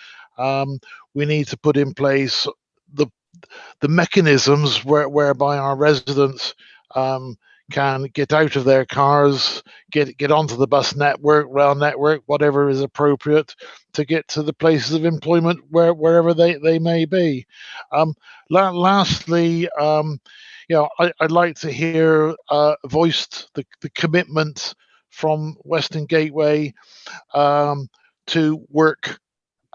We need to put in place the mechanisms whereby our residents can get out of their cars, get onto the bus network, rail network, whatever is appropriate, to get to the places of employment wherever they may be. Lastly, I'd like to hear voiced the commitment from Western Gateway to work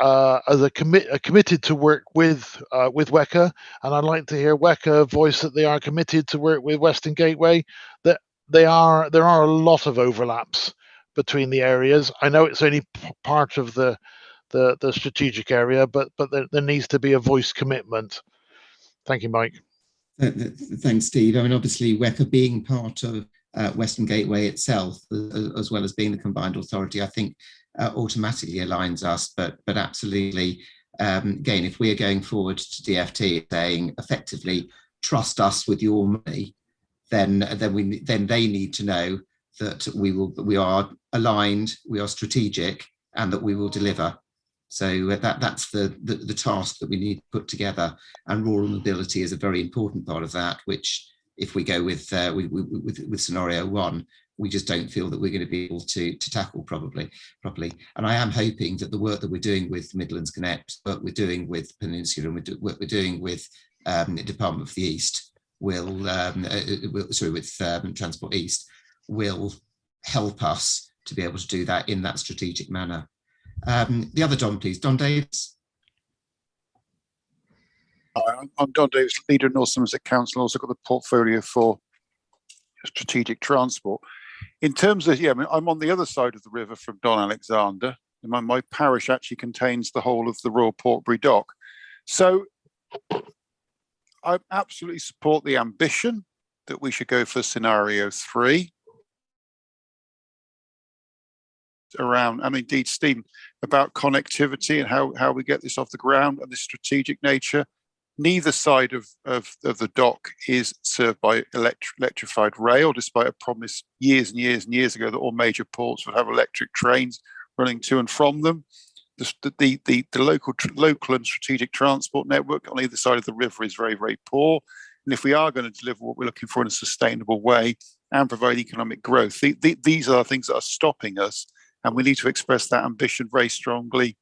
committed to work with WECA, and I'd like to hear WECA voice that they are committed to work with Western Gateway. That there are a lot of overlaps between the areas. I know it's only part of the strategic area, but there needs to be a voice commitment. Thank you, Mike. Thanks, Steve. I mean, obviously, WECA being part of Western Gateway itself, as well as being the combined authority, I think automatically aligns us, but absolutely, again, if we are going forward to DFT saying effectively trust us with your money, then they need to know that we are aligned, we are strategic, and that we will deliver. So that's the task that we need to put together, and rural mobility is a very important part of that, which if we go with scenario 1, we just don't feel that we're going to be able to tackle properly. And I am hoping that the work that we're doing with Midlands Connect, work we're doing with Peninsula, and work we're doing with the Department of the East with Transport East, will help us to be able to do that in that strategic manner. The other Don, please. Don Davis. I'm I'm Don Davis, leader of North Somerset Council. Also got the portfolio for strategic transport. In terms of, I'm on the other side of the river from Don Alexander. My parish actually contains the whole of the Royal Portbury Dock. So I absolutely support the ambition that we should go for scenario 3 around, and indeed Stephen, about connectivity and how we get this off the ground and the strategic nature. Neither side of the dock is served by electrified rail, despite a promise years and years and years ago that all major ports would have electric trains running to and from them. The local and strategic transport network on either side of the river is very, very poor. And if we are going to deliver what we're looking for in a sustainable way and provide economic growth, these are the things that are stopping us. And we need to express that ambition very strongly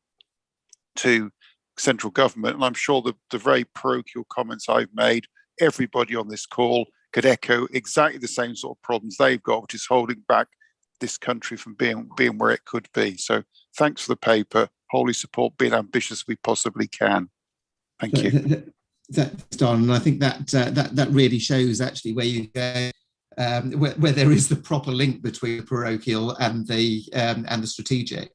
to central government. And I'm sure the very parochial comments I've made, everybody on this call could echo exactly the same sort of problems they've got, which is holding back this country from being where it could be. So thanks for the paper. Wholly support being ambitious as we possibly can. Thank you. That's Don, and I think that really shows actually where you go, where there is the proper link between the parochial and the strategic,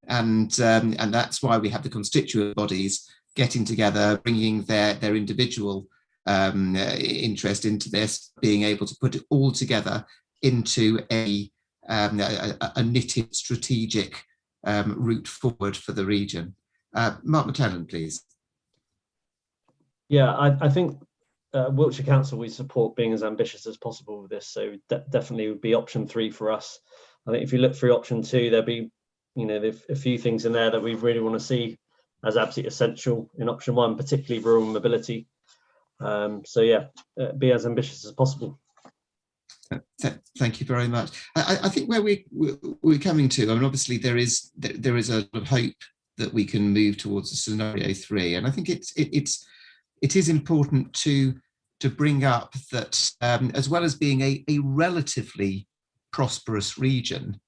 and that's why we have the constituent bodies getting together, bringing their individual interest into this, being able to put it all together into a knitted strategic route forward for the region. Mark McClelland, please. Yeah, I think Wiltshire Council, we support being as ambitious as possible with this. So definitely would be option 3 for us. I think if you look through option 2, there'll be, there's a few things in there that we really want to see as absolutely essential in option 1, particularly rural mobility. So yeah, be as ambitious as possible. Thank you very much. I think where we're coming to, I mean, obviously there is a lot of hope that we can move towards a scenario 3, and I think it is important to bring up that as well as being a relatively prosperous region,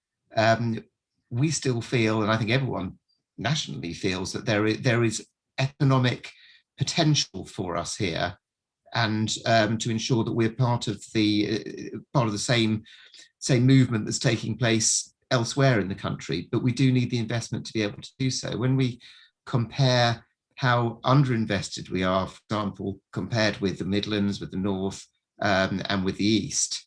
we still feel, and I think everyone nationally feels, that there is economic potential for us here, and to ensure that we're part of the same movement that's taking place elsewhere in the country. But we do need the investment to be able to do so. When we compare how underinvested we are, for example, compared with the Midlands, with the North, and with the East,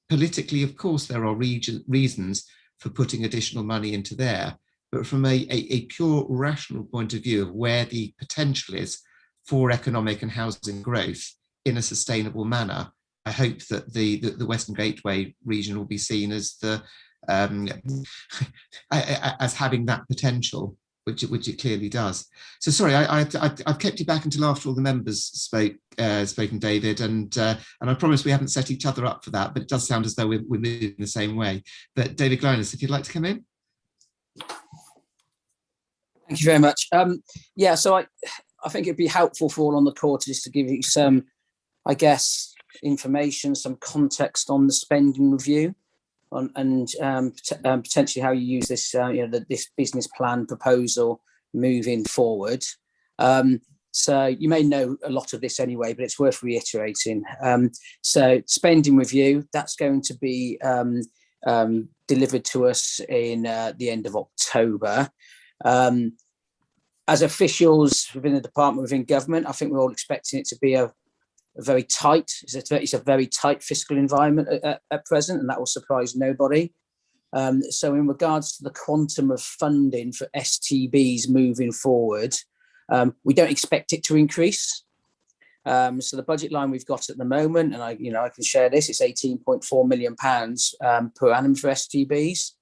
politically, of course, there are reasons for putting additional money into there. But from a pure rational point of view of where the potential is for economic and housing growth in a sustainable manner, I hope that the Western Gateway region will be seen as as having that potential, which it clearly does. So sorry, I've kept you back until after all the members spoken, David, and I promise we haven't set each other up for that, but it does sound as though we're moving the same way. But David Glynis, if you'd like to come in. Thank you very much. Yeah, so I think it'd be helpful for all on the call just to give you some, I guess, information, some context on the spending review, and potentially how you use this, this business plan proposal moving forward. So you may know a lot of this anyway, but it's worth reiterating. So spending review, that's going to be delivered to us in the end of October. As officials within the department, within government, I think we're all expecting it to be a very tight, it's a very tight fiscal environment at present, and that will surprise nobody. So in regards to the quantum of funding for STBs moving forward, we don't expect it to increase. So the budget line we've got at the moment, and I can share this, it's £18.4 million per annum for STBs.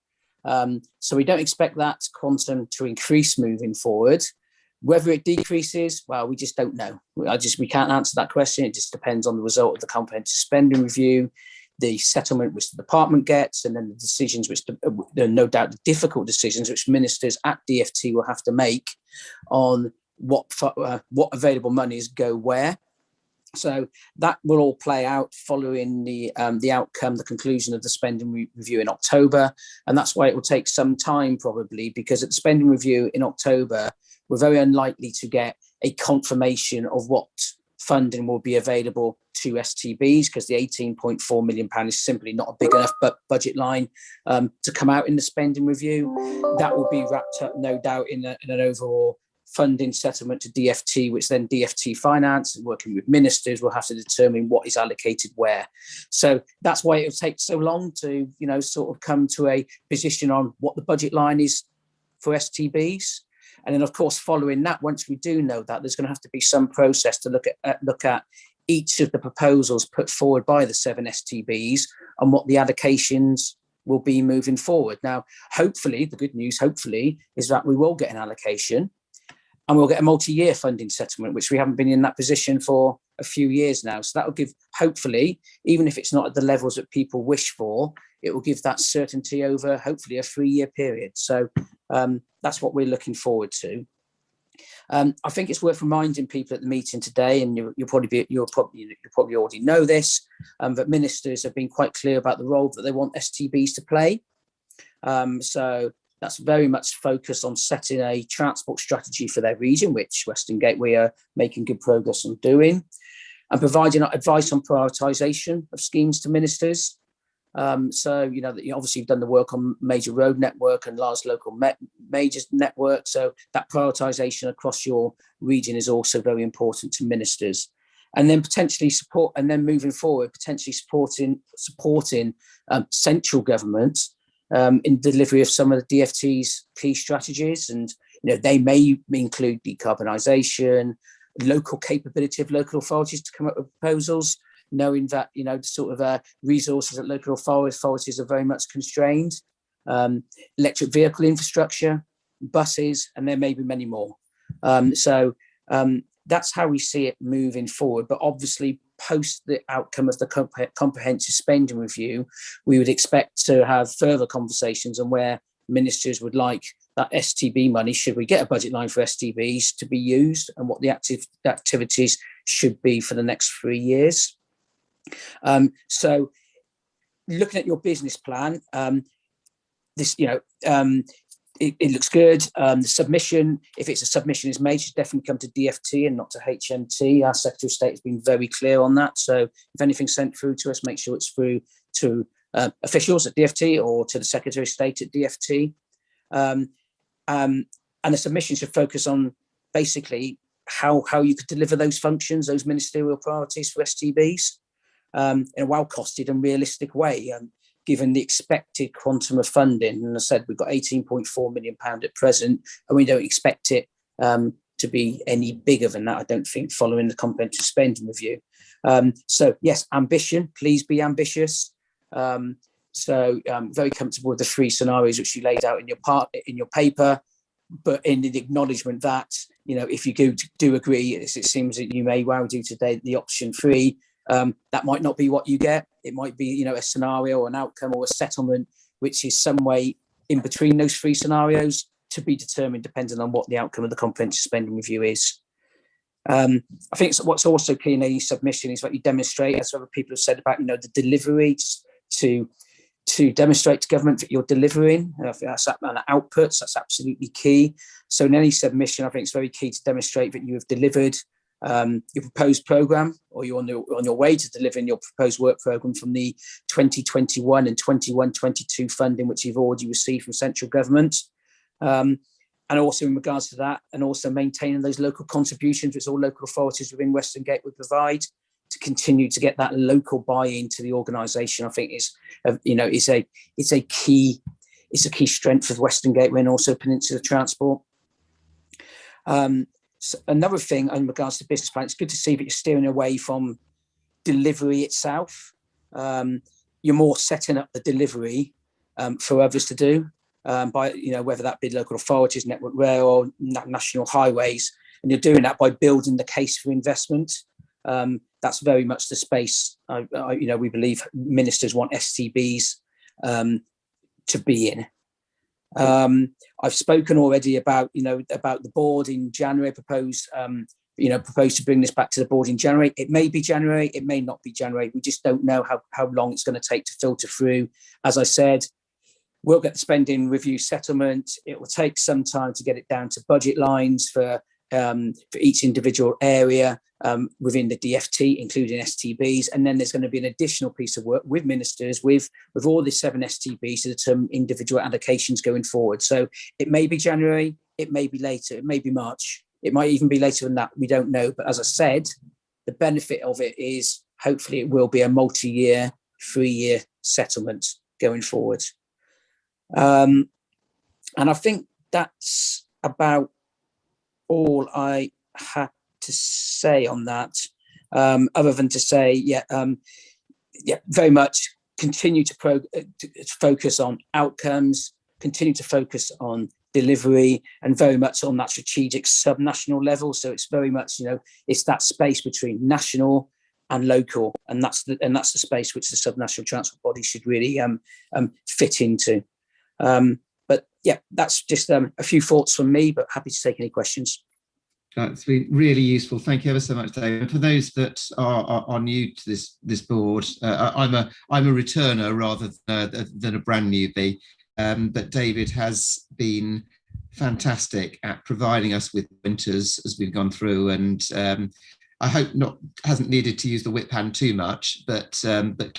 So we don't expect that quantum to increase moving forward. Whether it decreases, well, we just don't know. We can't answer that question. It just depends on the result of the comprehensive spending review, the settlement which the department gets, and then the decisions which, no doubt, the difficult decisions which ministers at DFT will have to make on what available monies go where. So that will all play out following the outcome, the conclusion of the spending review in October. And that's why it will take some time probably, because at the spending review in October, we're very unlikely to get a confirmation of what funding will be available to STBs, because the £18.4 million is simply not a big enough budget line to come out in the spending review. That will be wrapped up, no doubt, in an overall funding settlement to DFT, which then DFT Finance, and working with ministers, will have to determine what is allocated where. So that's why it will take so long to, sort of come to a position on what the budget line is for STBs. And then, of course, following that, once we do know that, there's going to have to be some process to look at each of the proposals put forward by the 7 STBs and what the allocations will be moving forward. Now, hopefully, the good news, is that we will get an allocation and we'll get a multi-year funding settlement, which we haven't been in that position for a few years now. So that will give, hopefully, even if it's not at the levels that people wish for, it will give that certainty over, hopefully, a 3-year period. So that's what we're looking forward to. I think it's worth reminding people at the meeting today, and you'll probably already know this, that ministers have been quite clear about the role that they want STBs to play. So that's very much focused on setting a transport strategy for their region, which Western Gateway are making good progress on doing, and providing advice on prioritisation of schemes to ministers. So, that you obviously have done the work on major road network and large local major network. So that prioritisation across your region is also very important to ministers. And then potentially moving forward, potentially supporting central government in delivery of some of the DFT's key strategies. And, they may include decarbonisation, local capability of local authorities to come up with proposals, knowing that, resources at local authorities are very much constrained, electric vehicle infrastructure, buses, and there may be many more. So that's how we see it moving forward. But obviously, post the outcome of the comprehensive spending review, we would expect to have further conversations on where ministers would like that STB money, should we get a budget line for STBs, to be used, and what the activities should be for the next 3 years. So looking at your business plan, it looks good. The submission, if it's a submission is made, should definitely come to DFT and not to HMT. Our Secretary of State has been very clear on that. So if anything's sent through to us, make sure it's through to officials at DFT or to the Secretary of State at DFT. And the submission should focus on basically how you could deliver those functions, those ministerial priorities for STBs in a well-costed and realistic way, given the expected quantum of funding. And as I said, we've got £18.4 million at present, and we don't expect it to be any bigger than that, I don't think, following the comprehensive spending review. So yes, ambition, please be ambitious. So very comfortable with the 3 scenarios which you laid out in your paper, but in the acknowledgement that, if you do agree, as it seems that you may well do today, the option 3, that might not be what you get. It might be, a scenario or an outcome or a settlement, which is some way in between those 3 scenarios, to be determined depending on what the outcome of the comprehensive spending review is. I think what's also key in any submission is what you demonstrate, as other people have said about, the delivery, to demonstrate to government that you're delivering. I think that's and outputs, that's absolutely key. So in any submission, I think it's very key to demonstrate that you have delivered your proposed programme, or you're on your way to delivering your proposed work programme from the 2021 and 21-22 funding, which you've already received from central government. And also in regards to that, and also maintaining those local contributions, which all local authorities within Western Gateway provide, to continue to get that local buy-in to the organisation, I think is a key strength of Western Gateway and also Peninsula Transport. So another thing in regards to business plan, it's good to see that you're steering away from delivery itself. You're more setting up the delivery for others to do, by whether that be local authorities, Network Rail, or national highways, and you're doing that by building the case for investment. That's very much the space we believe ministers want STBs to be in. I've spoken already about the board in January, proposed to bring this back to the board in January. It may be January, it may not be January. We just don't know how long it's going to take to filter through. As I said, we'll get the spending review settlement. It will take some time to get it down to budget lines for for each individual area within the DFT, including STBs. And then there's going to be an additional piece of work with ministers, with all the 7 STBs to determine individual allocations going forward. So it may be January, it may be later, it may be March, it might even be later than that, we don't know. But as I said, the benefit of it is hopefully it will be a multi-year, 3-year settlement going forward. And I think that's about all I had to say on that, other than to say, very much continue to focus on outcomes, continue to focus on delivery, and very much on that strategic subnational level. So it's very much, it's that space between national and local, and that's the space which the subnational transport body should really fit into. But yeah, that's just a few thoughts from me, but happy to take any questions. That's been really useful. Thank you ever so much, David. For those that are new to this board, I'm a returner rather than a brand newbie, but David has been fantastic at providing us with pointers as we've gone through, and I hope hasn't needed to use the whip hand too much, but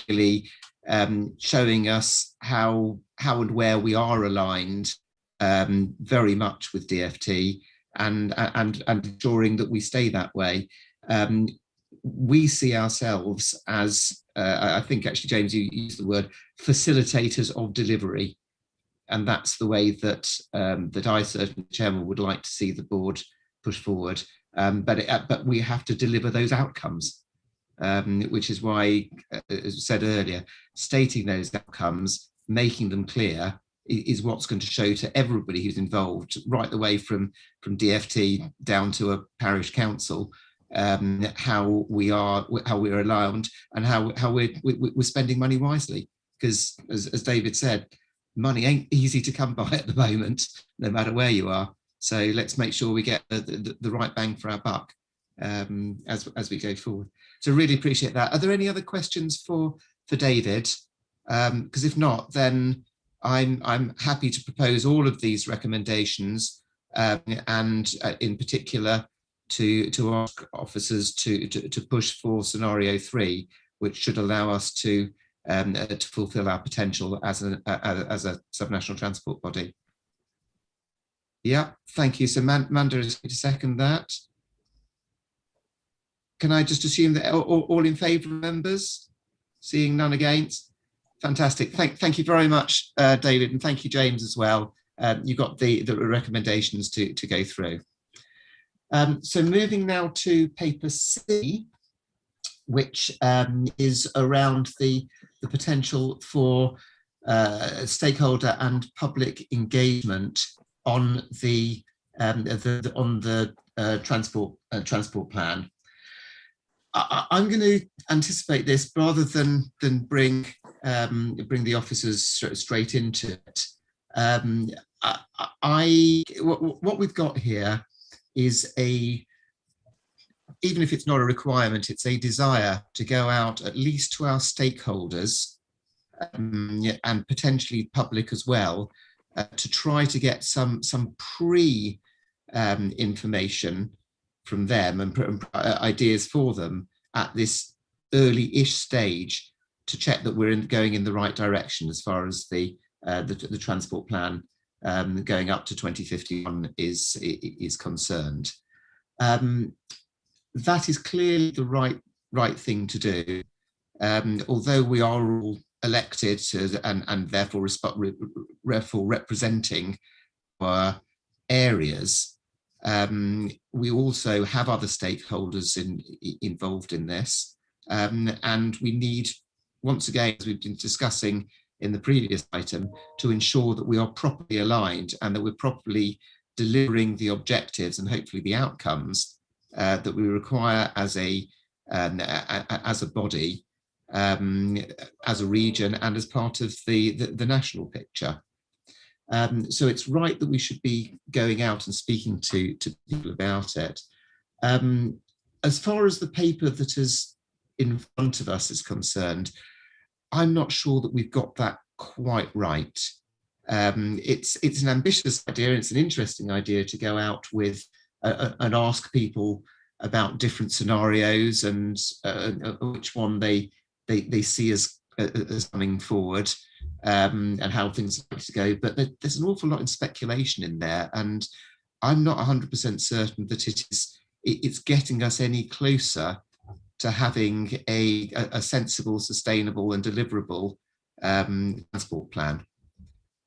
clearly showing us how and where we are aligned very much with DFT, and ensuring that we stay that way. We see ourselves as, I think actually, James, you used the word facilitators of delivery. And that's the way that I certainly, Chairman, would like to see the board push forward. But we have to deliver those outcomes, which is why, as I said earlier, stating those outcomes, making them clear, is what's going to show to everybody who's involved, right the way from DFT down to a parish council, how we're aligned and how we're spending money wisely. Because as David said, money ain't easy to come by at the moment, no matter where you are. So let's make sure we get the right bang for our buck as we go forward. So really appreciate that. Are there any other questions for David? Because if not, then I'm happy to propose all of these recommendations, and in particular to ask officers to push for scenario 3, which should allow us to fulfil our potential as a subnational transport body. Yeah, thank you. So Manda is going to second that. Can I just assume that all in favour, members? Seeing none against? Fantastic. Thank you very much, David, and thank you, James, as well. You got the recommendations to go through. So moving now to paper C, which is around the potential for stakeholder and public engagement on the transport plan. I'm going to anticipate this rather than bring the officers straight into it. What we've got here is even if it's not a requirement, it's a desire to go out at least to our stakeholders and potentially public as well, to try to get some information from them and ideas for them at this early-ish stage to check that we're going in the right direction as far as the transport plan going up to 2051 is concerned. That is clearly the right thing to do. Although we are all elected and therefore representing our areas, we also have other stakeholders involved in this, and we need, once again, as we've been discussing in the previous item, to ensure that we are properly aligned and that we're properly delivering the objectives and hopefully the outcomes that we require as a body, as a region, and as part of the national picture. So it's right that we should be going out and speaking to people about it. As far as the paper that is in front of us is concerned, I'm not sure that we've got that quite right. It's an ambitious idea, it's an interesting idea to go out with and ask people about different scenarios and which one they see as coming forward, and how things are going to go. But there's an awful lot in speculation in there, and I'm not 100% certain that it's getting us any closer to having a sensible, sustainable and deliverable transport plan.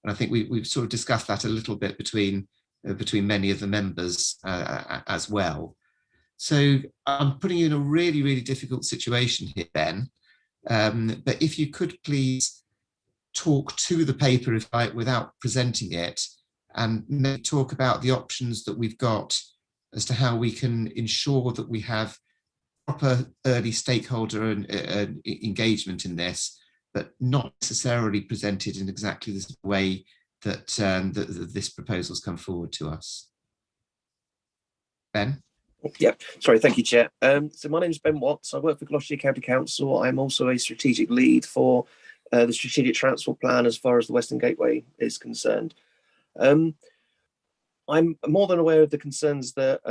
And I think we've sort of discussed that a little bit between many of the members as well. So I'm putting you in a really, really difficult situation here, Ben. But if you could please talk to the paper without presenting it, and maybe talk about the options that we've got as to how we can ensure that we have proper early stakeholder and engagement in this, but not necessarily presented in exactly the way that this proposal's come forward to us. Ben? Yeah, sorry, thank you, Chair. So my name is Ben Watts. I work for Gloucestershire County Council. I'm also a strategic lead for the strategic transport plan as far as the Western Gateway is concerned. I'm more than aware of the concerns that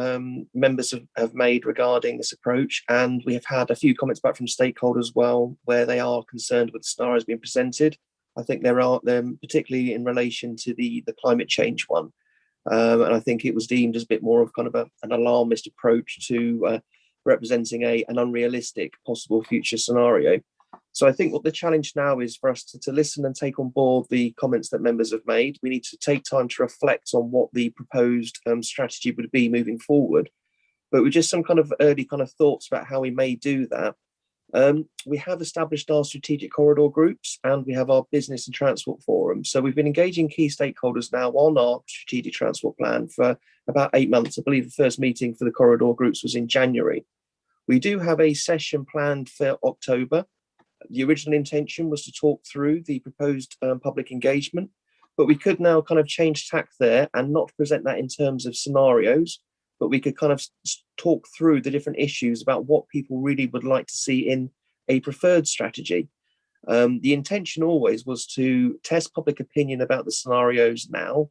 members have made regarding this approach, and we have had a few comments back from stakeholders as well, where they are concerned with the scenarios being presented. I think there are them, particularly in relation to the climate change one. And I think it was deemed as a bit more of kind of an alarmist approach to representing an unrealistic possible future scenario. So I think what the challenge now is for us to listen and take on board the comments that members have made. We need to take time to reflect on what the proposed strategy would be moving forward. But with just some kind of early kind of thoughts about how we may do that, we have established our strategic corridor groups and we have our business and transport forum. So we've been engaging key stakeholders now on our strategic transport plan for about 8 months. I believe the first meeting for the corridor groups was in January. We do have a session planned for October. The original intention was to talk through the proposed public engagement, but we could now kind of change tack there and not present that in terms of scenarios, but we could kind of talk through the different issues about what people really would like to see in a preferred strategy. The intention always was to test public opinion about the scenarios now,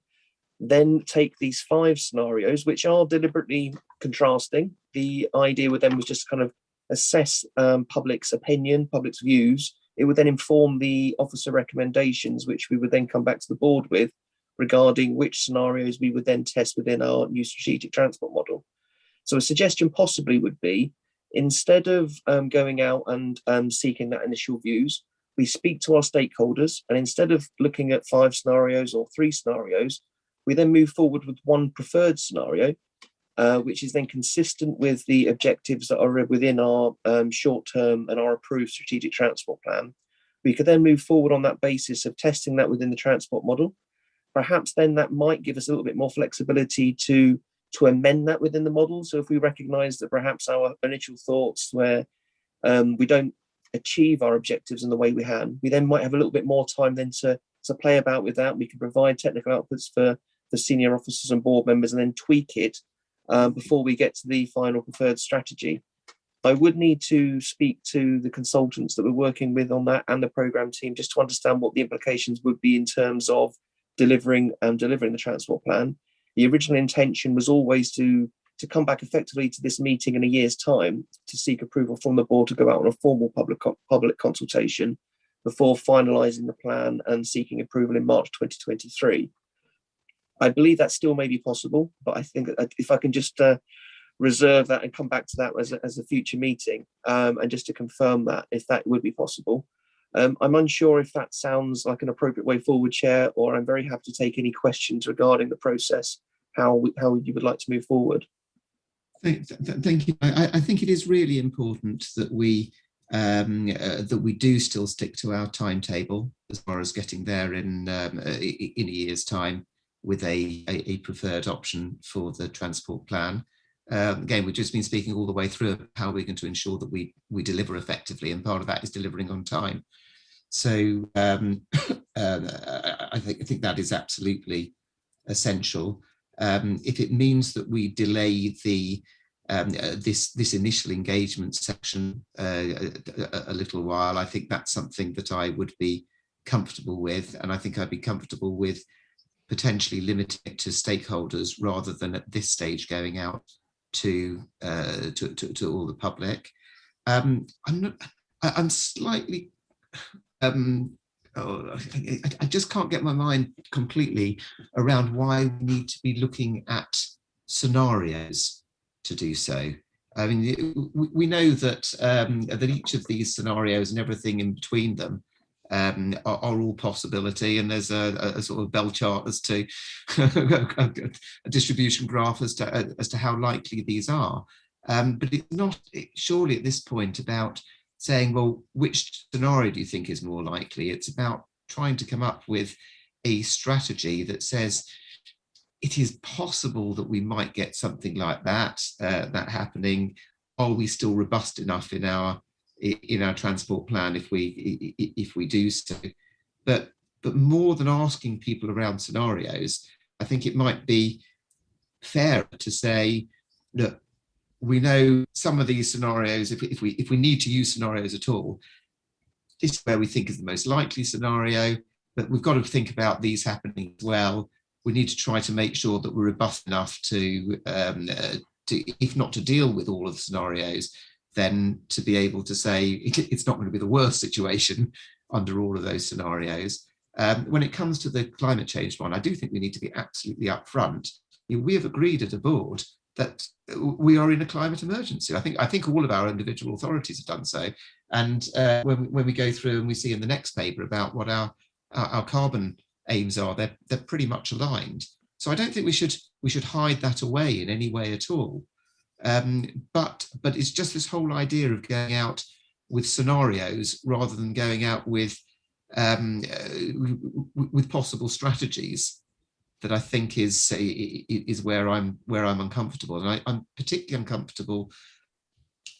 then take these 5 scenarios, which are deliberately contrasting. The idea with them was just kind of assess public's opinion, public's views. It would then inform the officer recommendations, which we would then come back to the board with regarding which scenarios we would then test within our new strategic transport model. So a suggestion possibly would be, instead of going out and seeking that initial views, we speak to our stakeholders, and instead of looking at 5 scenarios or 3 scenarios, we then move forward with one preferred scenario, which is then consistent with the objectives that are within our short-term and our approved strategic transport plan. We could then move forward on that basis of testing that within the transport model. Perhaps then that might give us a little bit more flexibility to amend that within the model. So if we recognise that perhaps our initial thoughts where we don't achieve our objectives in the way we had, we then might have a little bit more time then to play about with that. We can provide technical outputs for the senior officers and board members and then tweak it before we get to the final preferred strategy. I would need to speak to the consultants that we're working with on that and the programme team just to understand what the implications would be in terms of delivering the transport plan. The original intention was always to come back effectively to this meeting in a year's time to seek approval from the board to go out on a formal public consultation before finalising the plan and seeking approval in March 2023. I believe that still may be possible, but I think if I can just reserve that and come back to that as a future meeting, and just to confirm that, if that would be possible. I'm unsure if that sounds like an appropriate way forward, Chair, or I'm very happy to take any questions regarding the process, how you would like to move forward. Thank you. I think it is really important that we do still stick to our timetable as far as getting there in a year's time with a preferred option for the transport plan. Again, we've just been speaking all the way through how we're going to ensure that we deliver effectively, and part of that is delivering on time. So I think that is absolutely essential. If it means that we delay the this initial engagement section a little while, I think that's something that I would be comfortable with, and I think I'd be comfortable with potentially limiting it to stakeholders rather than at this stage going out to all the public. I'm slightly, I just can't get my mind completely around why we need to be looking at scenarios to do so. I mean, we know that that each of these scenarios and everything in between them are all possibility, and there's a sort of bell chart as to a distribution graph as to how likely these are. But it's not surely at this point about saying, well, which scenario do you think is more likely? It's about trying to come up with a strategy that says it is possible that we might get something like that happening. Are we still robust enough in our transport plan if we do so? But more than asking people around scenarios, I think it might be fair to say, look, we know some of these scenarios, if we need to use scenarios at all, this is where we think is the most likely scenario, but we've got to think about these happening as well. We need to try to make sure that we're robust enough to if not to deal with all of the scenarios, then to be able to say it's not going to be the worst situation under all of those scenarios. When it comes to the climate change one, I do think we need to be absolutely upfront. We have agreed at a board that we are in a climate emergency. I think all of our individual authorities have done so. And when we go through and we see in the next paper about what our carbon aims are, they're pretty much aligned. So I don't think we should hide that away in any way at all. But it's just this whole idea of going out with scenarios rather than going out with possible strategies that I think is where I'm uncomfortable. And I'm particularly uncomfortable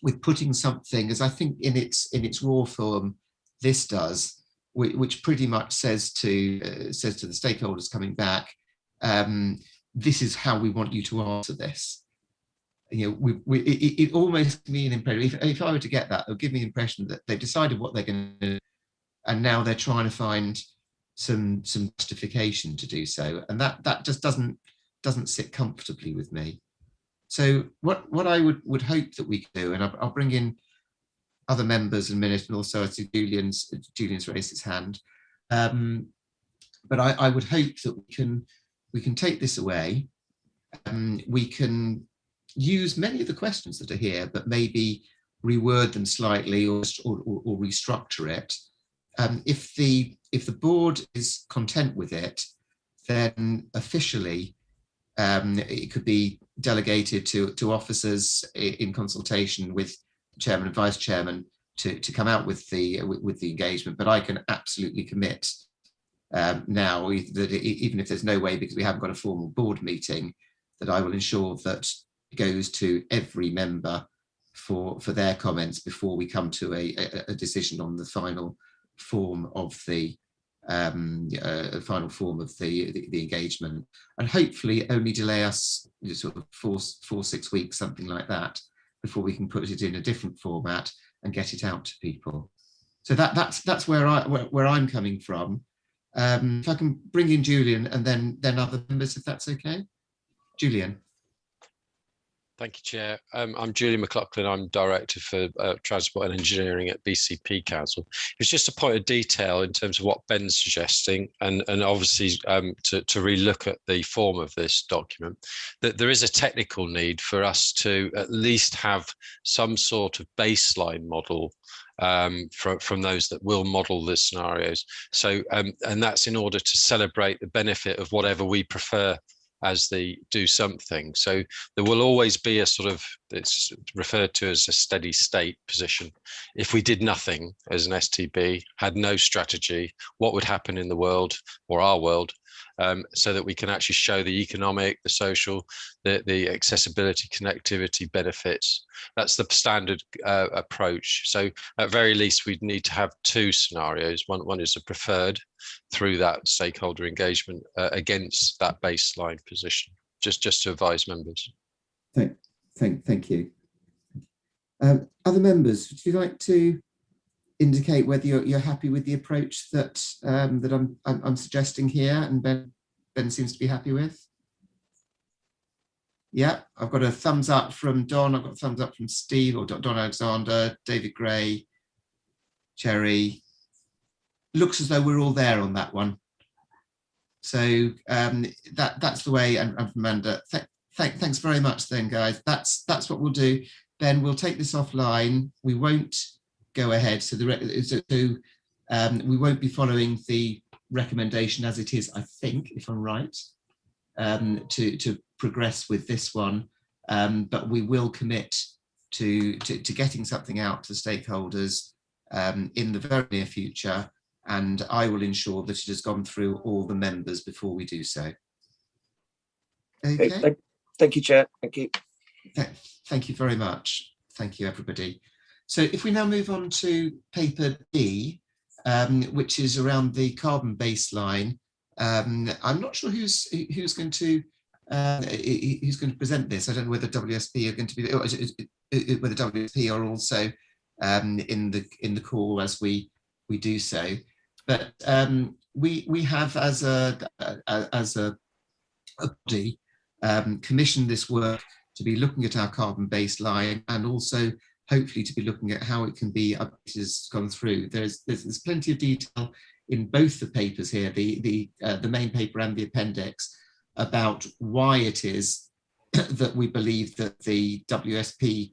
with putting something, as I think in its raw form this does, which pretty much says to the stakeholders coming back, this is how we want you to answer this. You know, it almost gives me an impression, if I were to get that, it'll give me the impression that they've decided what they're going to do, and now they're trying to find some justification to do so, and that just doesn't sit comfortably with me. So what I would hope that we can do, and I'll bring in other members in a minute, and also I see Julian's raised his hand, but I would hope that we can take this away, we can use many of the questions that are here, but maybe reword them slightly or restructure it. If the board is content with it, then officially it could be delegated to officers in consultation with the chairman and vice chairman to come out with the engagement. But I can absolutely commit now that even if there's no way, because we haven't got a formal board meeting, that I will ensure that it goes to every member for their comments before we come to a decision on the final form of the engagement, and hopefully only delay us sort of 4-6 weeks, something like that, before we can put it in a different format and get it out to people. So that's where I'm coming from. If I can bring in Julian and then other members, if that's okay. Julian. Thank you, Chair. I'm Julian McLaughlin. I'm Director for Transport and Engineering at BCP Council. It's just a point of detail in terms of what Ben's suggesting, and obviously to relook at the form of this document, that there is a technical need for us to at least have some sort of baseline model from those that will model the scenarios. So, and that's in order to celebrate the benefit of whatever we prefer as the do something. So there will always be a sort of, it's referred to as a steady state position. If we did nothing as an STB, had no strategy, what would happen in the world or our world, so that we can actually show the economic, the social, the accessibility, connectivity benefits. That's the standard approach. So at very least, we'd need to have two scenarios. One is a preferred through that stakeholder engagement against that baseline position, just to advise members. Thank you. Other members, would you like to indicate whether you're happy with the approach that I'm suggesting here, and Ben Ben seems to be happy with. Yeah, I've got a thumbs up from Don. I've got a thumbs up from Steve or Don Alexander, David Gray, Cherry. Looks as though we're all there on that one. So that's the way. And Amanda, thanks very much then, guys. That's what we'll do. Then we'll take this offline. We won't go ahead. So we won't be following the recommendation as it is, I think, if I'm right, to progress with this one. But we will commit to getting something out to stakeholders in the very near future. And I will ensure that it has gone through all the members before we do so. Okay. Thank you, Chair. Thank you. Thank you very much. Thank you, everybody. So if we now move on to paper B, which is around the carbon baseline, I'm not sure who's going to present this. I don't know whether WSP are going to be, whether WSP are also in the call as we do so. But we have as a body commissioned this work to be looking at our carbon baseline and also hopefully to be looking at how it can be updated as gone through. There's plenty of detail in both the papers here, the main paper and the appendix, about why it is that we believe that the WSP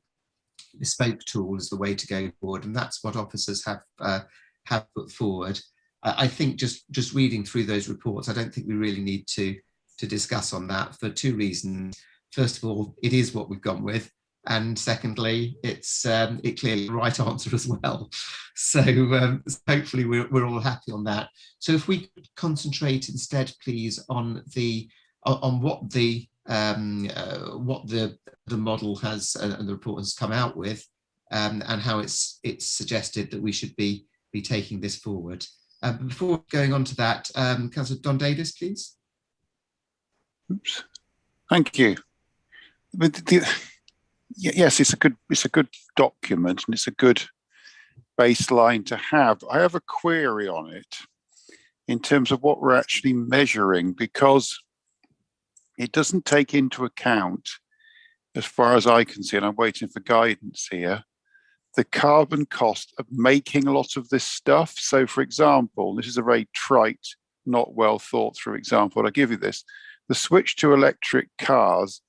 bespoke tool is the way to go forward, and that's what officers have put forward. I think just reading through those reports, I don't think we really need to discuss on that for two reasons. First of all, it is what we've gone with, and secondly, it's clearly the right answer as well. So hopefully we're all happy on that. So if we concentrate instead, please, on what the model has and the report has come out with, and how it's suggested that we should be taking this forward. Before going on to that, Councillor Don Davis, please. Oops. Thank you. Yes, it's a good document and it's a good baseline to have. I have a query on it in terms of what we're actually measuring, because it doesn't take into account, as far as I can see, and I'm waiting for guidance here, the carbon cost of making a lot of this stuff. So for example, this is a very trite, not well thought through example, but I'll give you this. The switch to electric cars,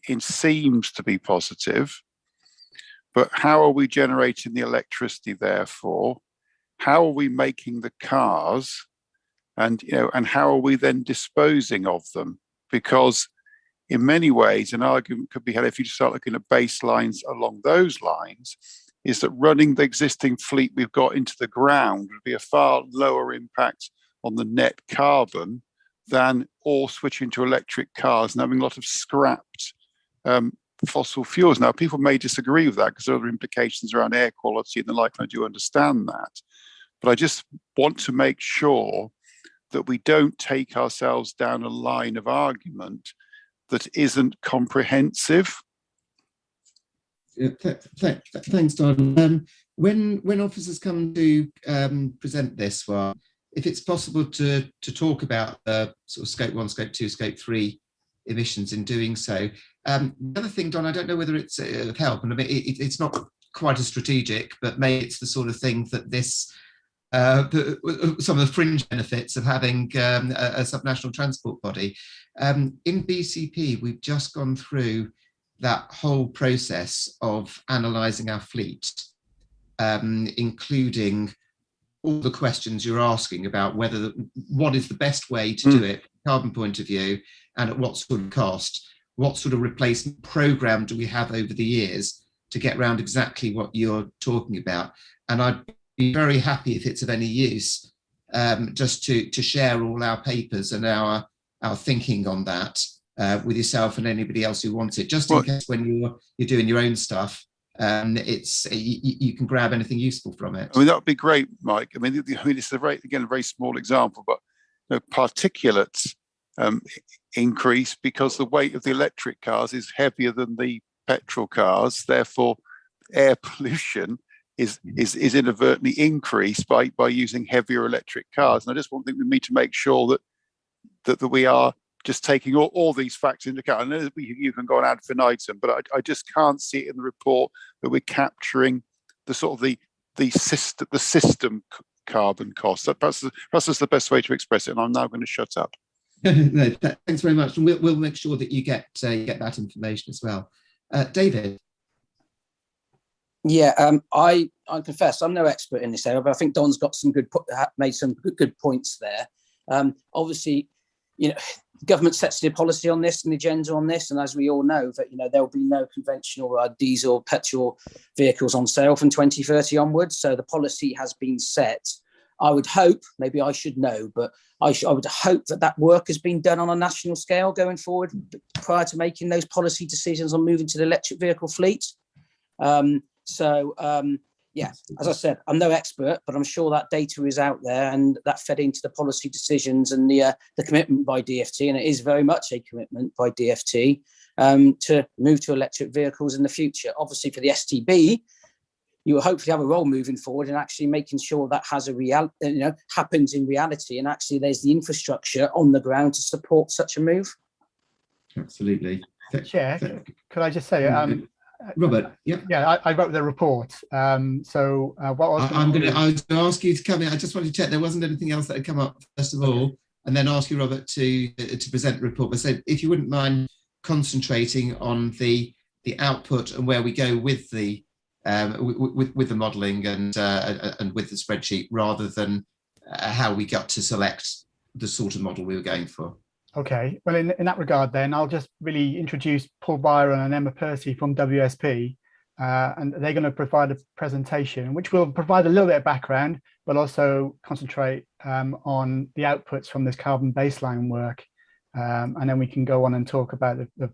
it seems to be positive, but how are we generating the electricity therefore? How are we making the cars? And how are we then disposing of them? Because in many ways, an argument could be had if you start looking at baselines along those lines, is that running the existing fleet we've got into the ground would be a far lower impact on the net carbon than all switching to electric cars and having a lot of scrapped fossil fuels. Now, people may disagree with that because there are other implications around air quality and the like, and I do understand that. But I just want to make sure that we don't take ourselves down a line of argument that isn't comprehensive. Thanks, Don. When officers come to present this one, if it's possible to talk about sort of scope 1, scope 2, scope 3 emissions in doing so. The other thing, Don, I don't know whether it's of help, and I mean, it's not quite as strategic, but maybe it's the sort of thing that this, some of the fringe benefits of having a subnational transport body. In BCP, we've just gone through that whole process of analysing our fleet, including all the questions you're asking about what is the best way to do it from a carbon point of view and at what sort of cost, what sort of replacement programme do we have over the years to get around exactly what you're talking about. And I'd be very happy if it's of any use, just to share all our papers and our thinking on that with yourself and anybody else who wants it, just in case when you're doing your own stuff, you can grab anything useful from it. I mean, that would be great, Mike. I mean, it's a very small example, but particulates increase because the weight of the electric cars is heavier than the petrol cars. Therefore, air pollution is inadvertently increased by using heavier electric cars. And I just think we need to make sure that we are just taking all these facts into account. I know that you can go on ad infinitum, but I just can't see it in the report that we're capturing the sort of the system carbon cost. Perhaps that's the best way to express it. And I'm now going to shut up. No, thanks very much, and we'll make sure that you get that information as well. David. Yeah, I confess I'm no expert in this area, but I think Don's got made some good points there. Obviously, the government sets the policy on this and the agenda on this, and as we all know, that there will be no conventional diesel, petrol vehicles on sale from 2030 onwards. So the policy has been set. I would hope, maybe I should know, but I would hope that work has been done on a national scale going forward prior to making those policy decisions on moving to the electric vehicle fleet. Yeah, as I said, I'm no expert, but I'm sure that data is out there and that fed into the policy decisions and the commitment by DFT, and it is very much a commitment by DFT to move to electric vehicles in the future. Obviously, for the STB, you will hopefully have a role moving forward and actually making sure that has happens in reality, and actually there's the infrastructure on the ground to support such a move. Absolutely. Chair, could I just say, Robert, yeah, I wrote the report. What I was going to ask you to come in. I just wanted to check there wasn't anything else that had come up first of all, and then ask you, Robert, to present the report. But so if you wouldn't mind concentrating on the output and where we go with the with the modelling and with the spreadsheet, rather than how we got to select the sort of model we were going for. Okay, well, in that regard, then I'll just really introduce Paul Byron and Emma Percy from WSP, and they're going to provide a presentation which will provide a little bit of background, but also concentrate on the outputs from this carbon baseline work, and then we can go on and talk about the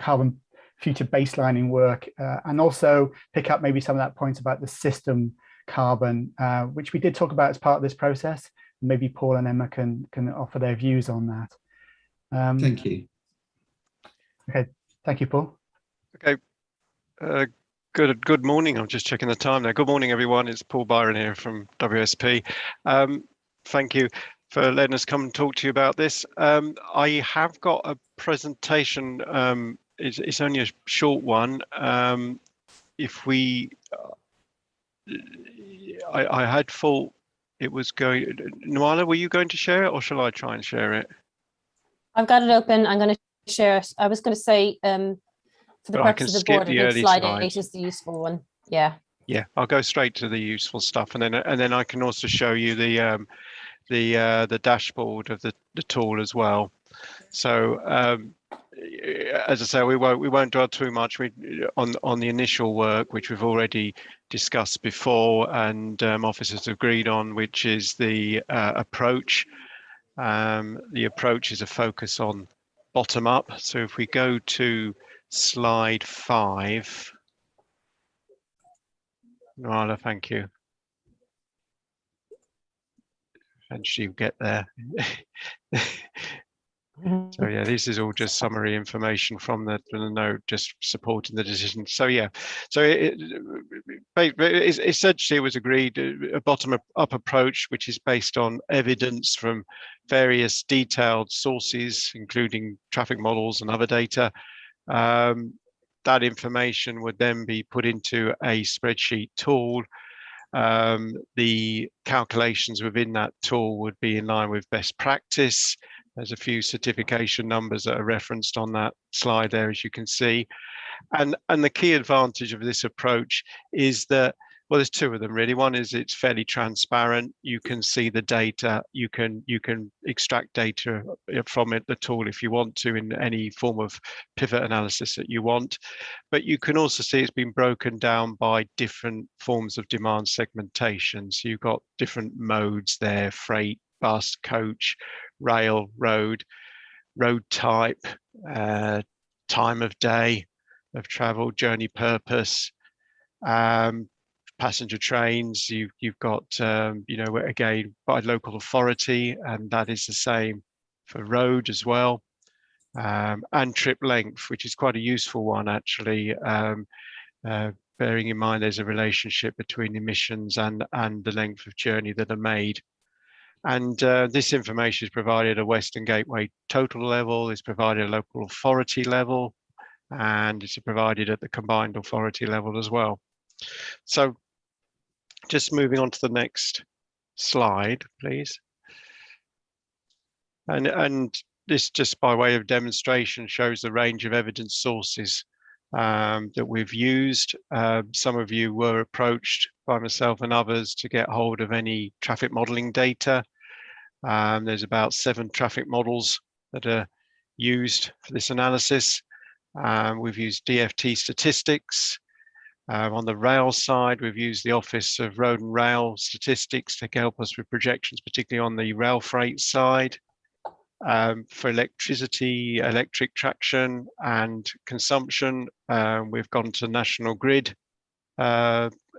carbon future baselining work, and also pick up maybe some of that point about the system carbon, which we did talk about as part of this process. Maybe Paul and Emma can offer their views on that. Thank you. Okay, thank you, Paul. Okay, good morning. I'm just checking the time now. Good morning, everyone. It's Paul Byron here from WSP. Thank you for letting us come and talk to you about this. I have got a presentation. It's only a short one. If we, I had thought it was going. Nuala, were you going to share it, or shall I try and share it? I've got it open. I'm going to share it. I was going to say, for the purpose of the board, I think slide 8 is the useful one. Yeah. Yeah, I'll go straight to the useful stuff, and then I can also show you the dashboard of the tool as well. So as I say, we won't dwell too much on the initial work, which we've already discussed before, and officers agreed on, which is the approach. The approach is a focus on bottom up. So if we go to slide 5, Nuala, thank you. Eventually you get there. So yeah, this is all just summary information from the note, just supporting the decision. So yeah, so essentially it was agreed a bottom-up approach, which is based on evidence from various detailed sources, including traffic models and other data. That information would then be put into a spreadsheet tool. The calculations within that tool would be in line with best practice. There's a few certification numbers that are referenced on that slide there, as you can see. And the key advantage of this approach is that, well, there's two of them really. One is it's fairly transparent. You can see the data. You can extract data from it, the tool, if you want to, in any form of pivot analysis that you want. But you can also see it's been broken down by different forms of demand segmentation. So you've got different modes there: freight, bus, coach, rail, road type, time of day of travel, journey purpose, passenger trains. You've got again by local authority, and that is the same for road as well, and trip length, which is quite a useful one actually, bearing in mind there's a relationship between emissions and the length of journey that are made. And this information is provided at a Western Gateway total level, it's provided at a local authority level, and it's provided at the combined authority level as well. So just moving on to the next slide, please. And this, just by way of demonstration, shows the range of evidence sources that we've used. Some of you were approached by myself and others to get hold of any traffic modeling data. There's about 7 traffic models that are used for this analysis. We've used DFT statistics. On the rail side, we've used the Office of Road and Rail Statistics to help us with projections, particularly on the rail freight side. For electricity, electric traction and consumption, we've gone to National Grid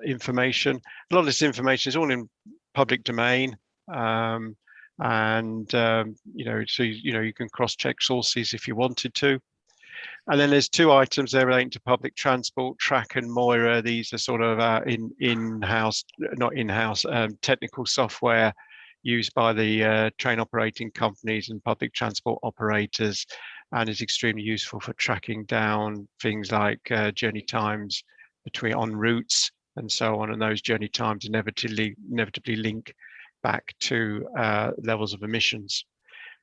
information. A lot of this information is all in public domain. You know, so you can cross-check sources if you wanted to. And then there's 2 items there relating to public transport, Track and Moira. These are sort of in-house, not in-house, technical software used by the train operating companies and public transport operators, and is extremely useful for tracking down things like journey times between on routes and so on, and those journey times inevitably link back to levels of emissions.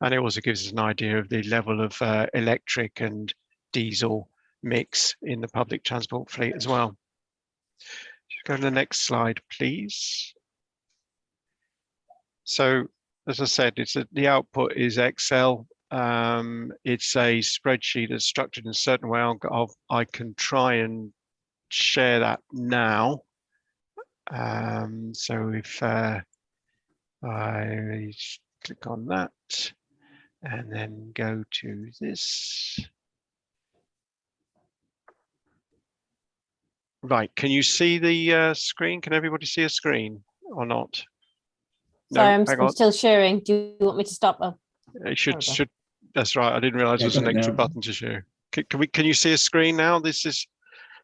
And it also gives us an idea of the level of electric and diesel mix in the public transport fleet as well. Just go to the next slide, please. So, as I said, the output is Excel. It's a spreadsheet that's structured in a certain way. I can try and share that now. So if I click on that and then go to this. Right, can you see the screen? Can everybody see a screen or not? Sorry, No, I'm still sharing. Do you want me to stop? Oh, it should. That's right. I didn't realize there was an extra button to share. Can you see a screen now? This is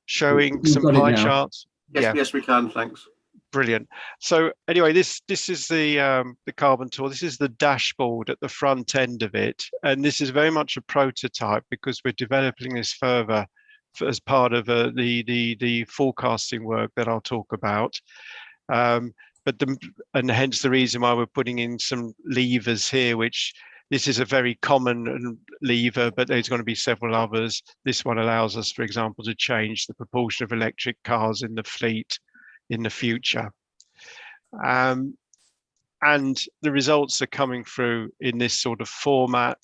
showing some pie charts. Yes, yes, we can. Thanks. Brilliant. So anyway, this is the carbon tool. This is the dashboard at the front end of it, and this is very much a prototype because we're developing this further as part of the forecasting work that I'll talk about. And hence the reason why we're putting in some levers here, which this is a very common lever, but there's going to be several others. This one allows us, for example, to change the proportion of electric cars in the fleet in the future. And the results are coming through in this sort of format.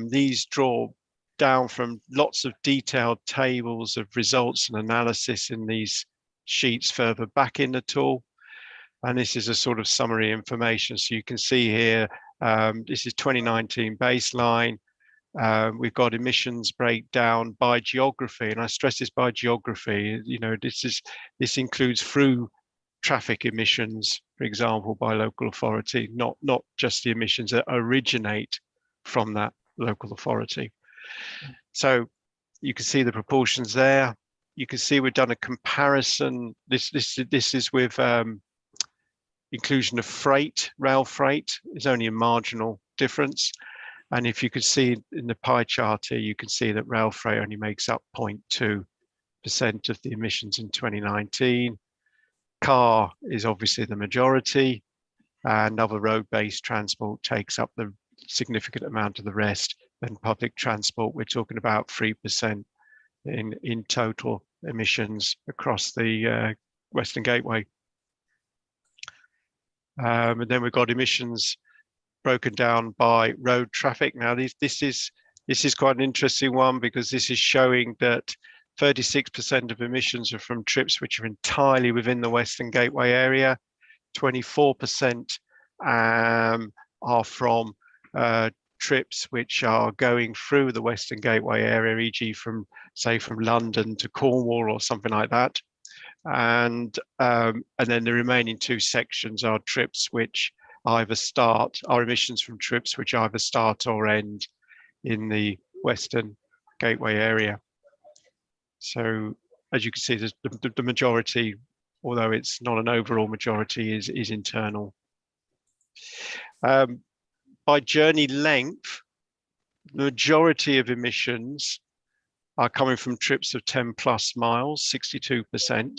These draw down from lots of detailed tables of results and analysis in these sheets further back in the tool. And this is a sort of summary information. So you can see here, this is 2019 baseline. We've got emissions breakdown by geography, and I stress this by geography. You know, this includes through traffic emissions, for example, by local authority, not just the emissions that originate from that local authority. So you can see the proportions there. You can see we've done a comparison. This is with inclusion of freight, rail freight is only a marginal difference. And if you could see in the pie chart here, you can see that rail freight only makes up 0.2% of the emissions in 2019. Car is obviously the majority, and other road-based transport takes up the significant amount of the rest. And public transport, we're talking about 3% in total emissions across the Western Gateway. And then we've got emissions broken down by road traffic. Now, this is quite an interesting one because this is showing that 36% of emissions are from trips which are entirely within the Western Gateway area. 24% are from trips which are going through the Western Gateway area, e.g. from London to Cornwall or something like that. And then the remaining 2 sections are trips which are emissions from trips which either start or end in the Western Gateway area. So as you can see, the majority, although it's not an overall majority, is internal. By journey length, the majority of emissions are coming from trips of 10 plus miles, 62%.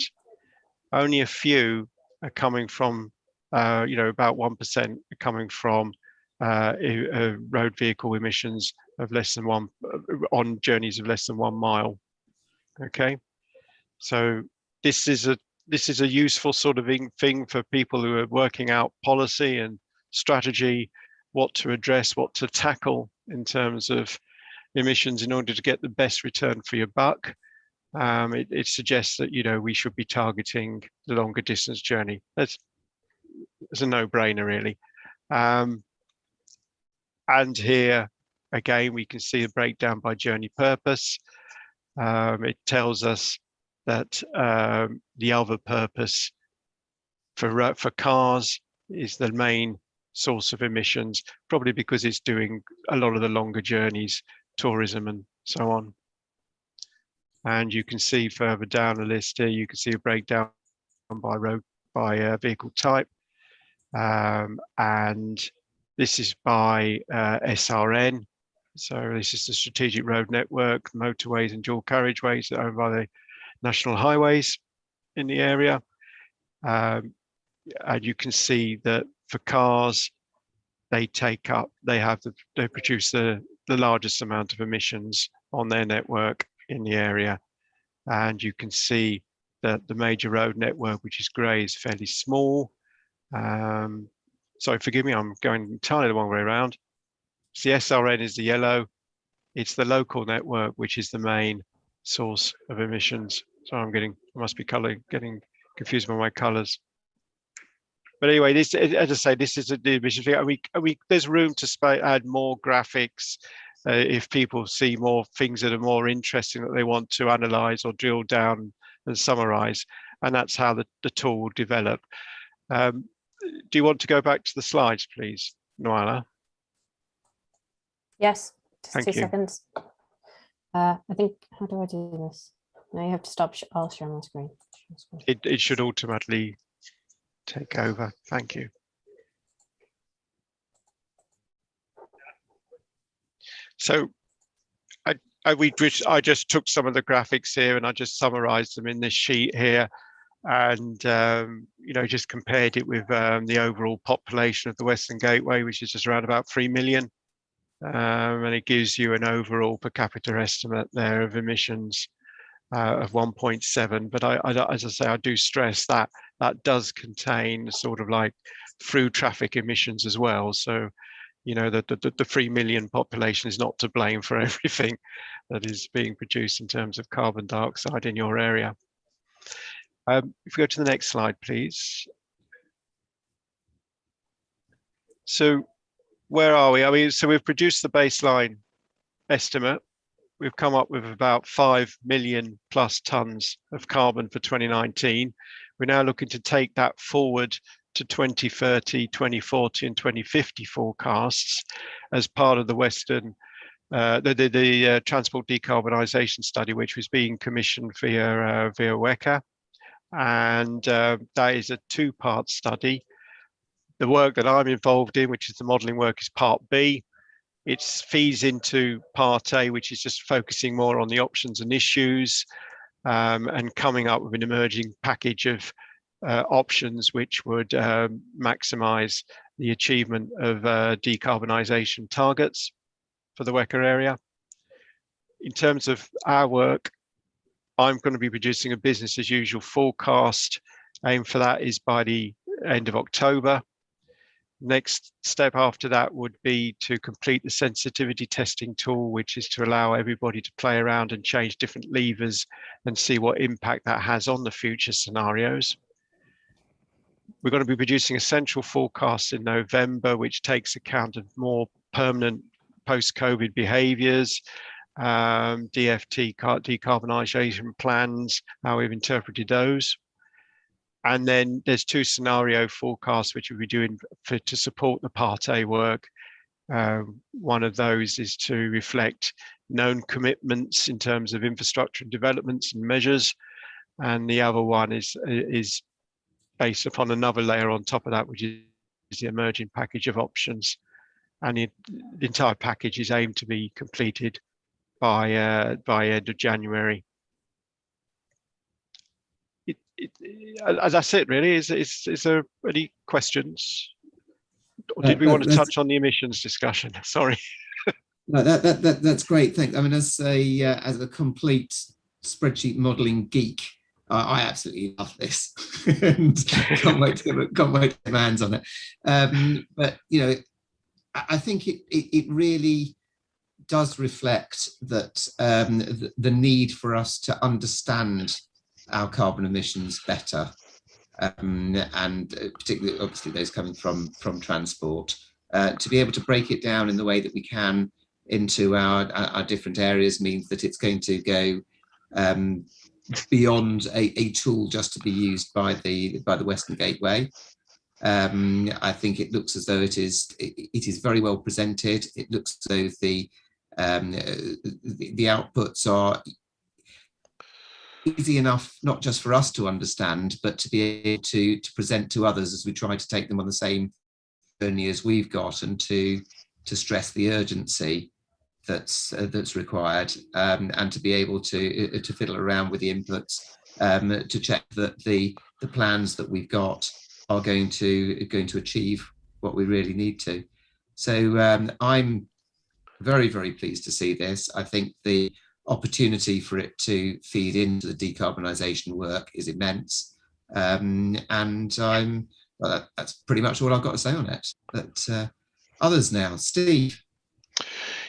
Only a few are coming from, about 1% are coming from road vehicle emissions of less than one, on journeys of less than 1 mile. Okay, so this is a useful sort of thing for people who are working out policy and strategy, what to address, what to tackle in terms of emissions in order to get the best return for your buck. It suggests that, we should be targeting the longer distance journey. It's a no-brainer, really. And here, again, we can see a breakdown by journey purpose. It tells us that the other purpose for cars is the main source of emissions, probably because it's doing a lot of the longer journeys, tourism and so on. And you can see further down the list here, you can see a breakdown by vehicle type. And this is by SRN. So this is the strategic road network, motorways and dual carriageways that are owned by the national highways in the area. And you can see that for cars, they produce the largest amount of emissions on their network in the area. And you can see that the major road network, which is grey, is fairly small. Sorry, forgive me, I'm going entirely the wrong way around. So the SRN is the yellow. It's the local network, which is the main source of emissions. So I must be getting confused by my colours. But anyway, this, as I say, this is the emission figure. There's room to add more graphics if people see more things that are more interesting that they want to analyse or drill down and summarise, and that's how the tool will develop. Do you want to go back to the slides, please, Noala? Yes, just Thank 2 you. seconds. I think, how do I do this? No, you have to stop. I'll share my screen. It should automatically take over. Thank you. So I just took some of the graphics here and I just summarized them in this sheet here, and just compared it with the overall population of the Western Gateway, which is just around about 3 million. And it gives you an overall per capita estimate there of emissions of 1.7. But as I say, I do stress that that does contain sort of like through traffic emissions as well. So, the 3 million population is not to blame for everything that is being produced in terms of carbon dioxide in your area. If we go to the next slide, please. So where are we? So we've produced the baseline estimate. We've come up with about 5 million plus tons of carbon for 2019. We're now looking to take that forward to 2030, 2040 and 2050 forecasts as part of the Western, the Transport Decarbonisation Study, which was being commissioned via WECA. And that is a 2-part study. The work that I'm involved in, which is the modelling work, is part B. It feeds into part A, which is just focusing more on the options and issues and coming up with an emerging package of options which would maximise the achievement of decarbonisation targets for the WECA area. In terms of our work, I'm going to be producing a business as usual forecast. Aim for that is by the end of October. Next step after that would be to complete the sensitivity testing tool, which is to allow everybody to play around and change different levers and see what impact that has on the future scenarios. We're going to be producing a central forecast in November, which takes account of more permanent post-COVID behaviours, DFT decarbonisation plans, how we've interpreted those. And then there's 2 scenario forecasts which we'll be doing to support the part A work. One of those is to reflect known commitments in terms of infrastructure and developments and measures. And the other one is based upon another layer on top of that, which is the emerging package of options, and the entire package is aimed to be completed by end of January. That's it, really. Is there any questions? Or did we want to touch on the emissions discussion? Sorry. No, that's great. Thanks. I mean, as a complete spreadsheet modelling geek, I absolutely love this, and can't wait to get my hands on it. But you know, I think it really does reflect that the need for us to understand our carbon emissions better, and particularly obviously those coming from transport, to be able to break it down in the way that we can into our different areas means that it's going to go beyond a tool just to be used by the Western Gateway. I think it looks as though it is very well presented. It looks as though the outputs are easy enough, not just for us to understand, but to be able to present to others as we try to take them on the same journey as we've got, and to stress the urgency that's required, and to be able to fiddle around with the inputs, to check that the plans that we've got are going to achieve what we really need to. So I'm very, very pleased to see this. I think the opportunity for it to feed into the decarbonisation work is immense, and that's pretty much all I've got to say on it. But others now, Steve.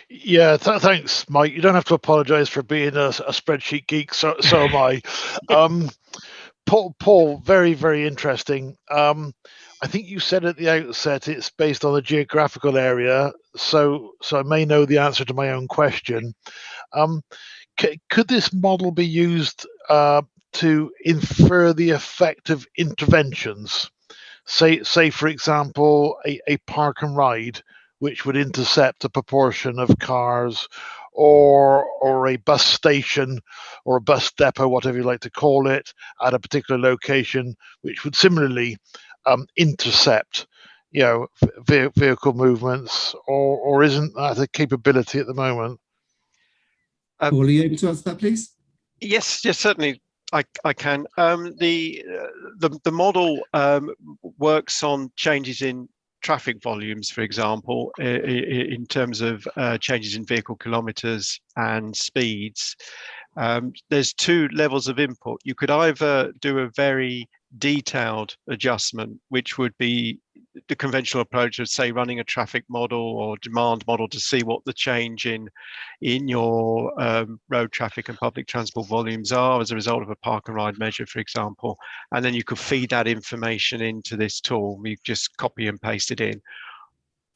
Yeah, thanks, Mike. You don't have to apologise for being a spreadsheet geek. So am I. Paul, very, very interesting. I think you said at the outset it's based on a geographical area, so I may know the answer to my own question. Could this model be used to infer the effect of interventions? Say for example, a park and ride, which would intercept a proportion of cars, or a bus station or a bus depot, whatever you like to call it, at a particular location, which would similarly intercept, vehicle movements, or isn't that a capability at the moment? Paul, are you able to answer that, please? Yes, certainly. I can. The model works on changes in traffic volumes, for example, in terms of changes in vehicle kilometres and speeds. There's two levels of input. You could either do a very detailed adjustment, which would be the conventional approach of, say, running a traffic model or demand model to see what the change in your road traffic and public transport volumes are as a result of a park and ride measure, for example. And then you could feed that information into this tool. You just copy and paste it in.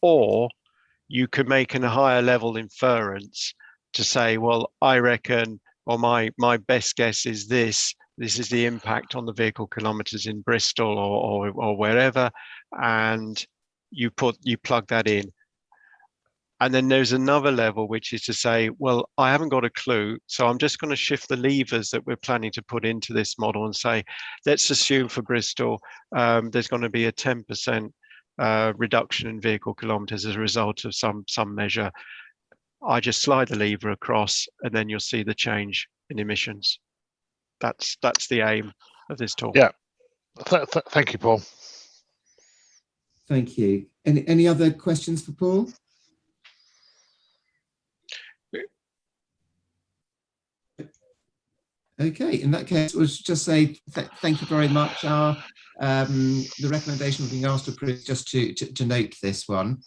Or you could make a higher level inference to say, well, I reckon, or my best guess is this is the impact on the vehicle kilometers in Bristol or wherever, and you plug that in. And then there's another level, which is to say, well, I haven't got a clue, so I'm just going to shift the levers that we're planning to put into this model and say, let's assume for Bristol, there's going to be a 10% reduction in vehicle kilometers as a result of some measure. I just slide the lever across, and then you'll see the change in emissions. That's the aim of this talk. Yeah. Thank you, Paul. Thank you. Any other questions for Paul? Okay, in that case, we'll just say thank you very much. The recommendation we're being asked to approve, just to note this one.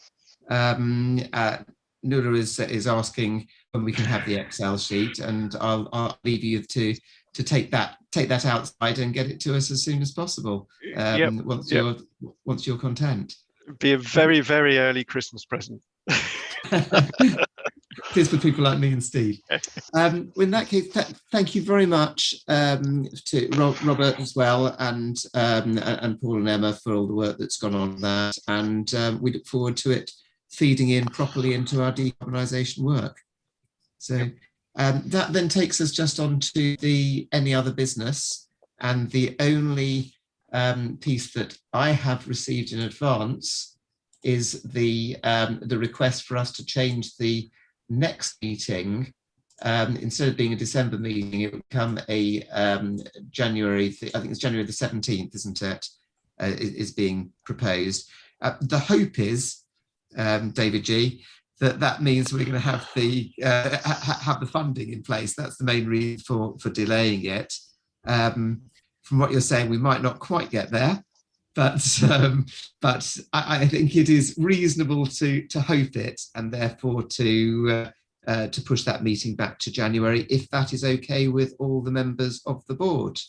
Nuala is asking when we can have the Excel sheet, and I'll leave you to take that outside and get it to us as soon as possible. Once you're content. It'd be a very, very early Christmas present. It is for people like me and Steve. In that case, thank you very much to Robert as well, and Paul and Emma for all the work that's gone on that, and we look forward to it feeding in properly into our decarbonisation work. So that then takes us just on to the any other business, and the only piece that I have received in advance is the request for us to change the next meeting. Instead of being a December meeting, it would become a January, I think it's January the 17th, isn't it, is being proposed. The hope is, David G, that means we're going to have the funding in place. That's the main reason for delaying it. From what you're saying, we might not quite get there, but I think it is reasonable to hope it, and therefore to push that meeting back to January, if that is okay with all the members of the board.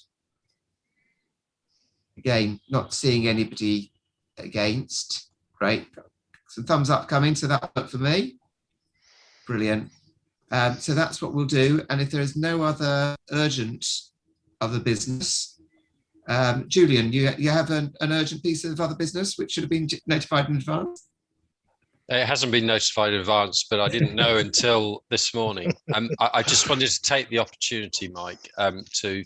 Again, not seeing anybody against. Great. Some thumbs up coming, so that worked for me. Brilliant. So that's what we'll do. And if there is no other urgent other business, Julian, you have an urgent piece of other business which should have been notified in advance? It hasn't been notified in advance, but I didn't know until this morning. I just wanted to take the opportunity, Mike, to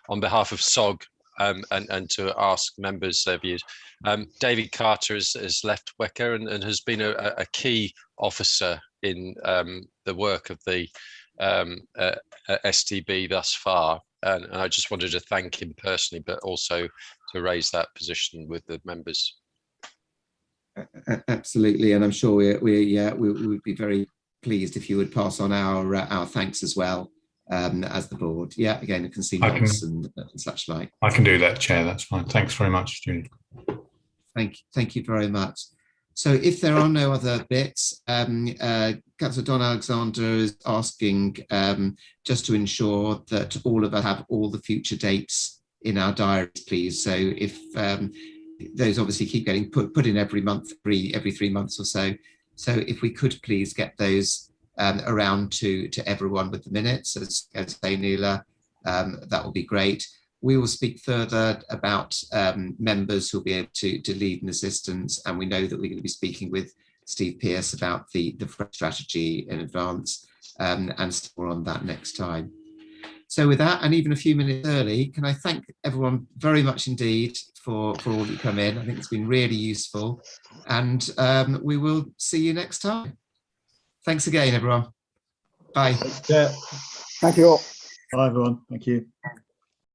on behalf of SOG, and to ask members their views. David Carter has left WECA and has been a key officer in the work of the STB thus far. And I just wanted to thank him personally, but also to raise that position with the members. Absolutely, and I'm sure we would be very pleased if you would pass on our thanks as well, as the board. Yeah, again, I can see nods and such like. I can do that, Chair. That's fine. Thanks very much, Julie. Thank you very much. So if there are no other bits, Councillor Don Alexander is asking just to ensure that all of us have all the future dates in our diaries, please. So if those obviously keep getting put in every month, every 3 months or so. So if we could please get those around to everyone with the minutes, as say Neela, that will be great. We will speak further about members who'll be able to lead in assistance, and we know that we're going to be speaking with Steve Pearce about the strategy in advance, and more on that next time. So with that, and even a few minutes early, can I thank everyone very much indeed for all you come in. I think it's been really useful, and we will see you next time. Thanks again, everyone. Bye. Yeah. Thank you all. Bye, everyone. Thank you.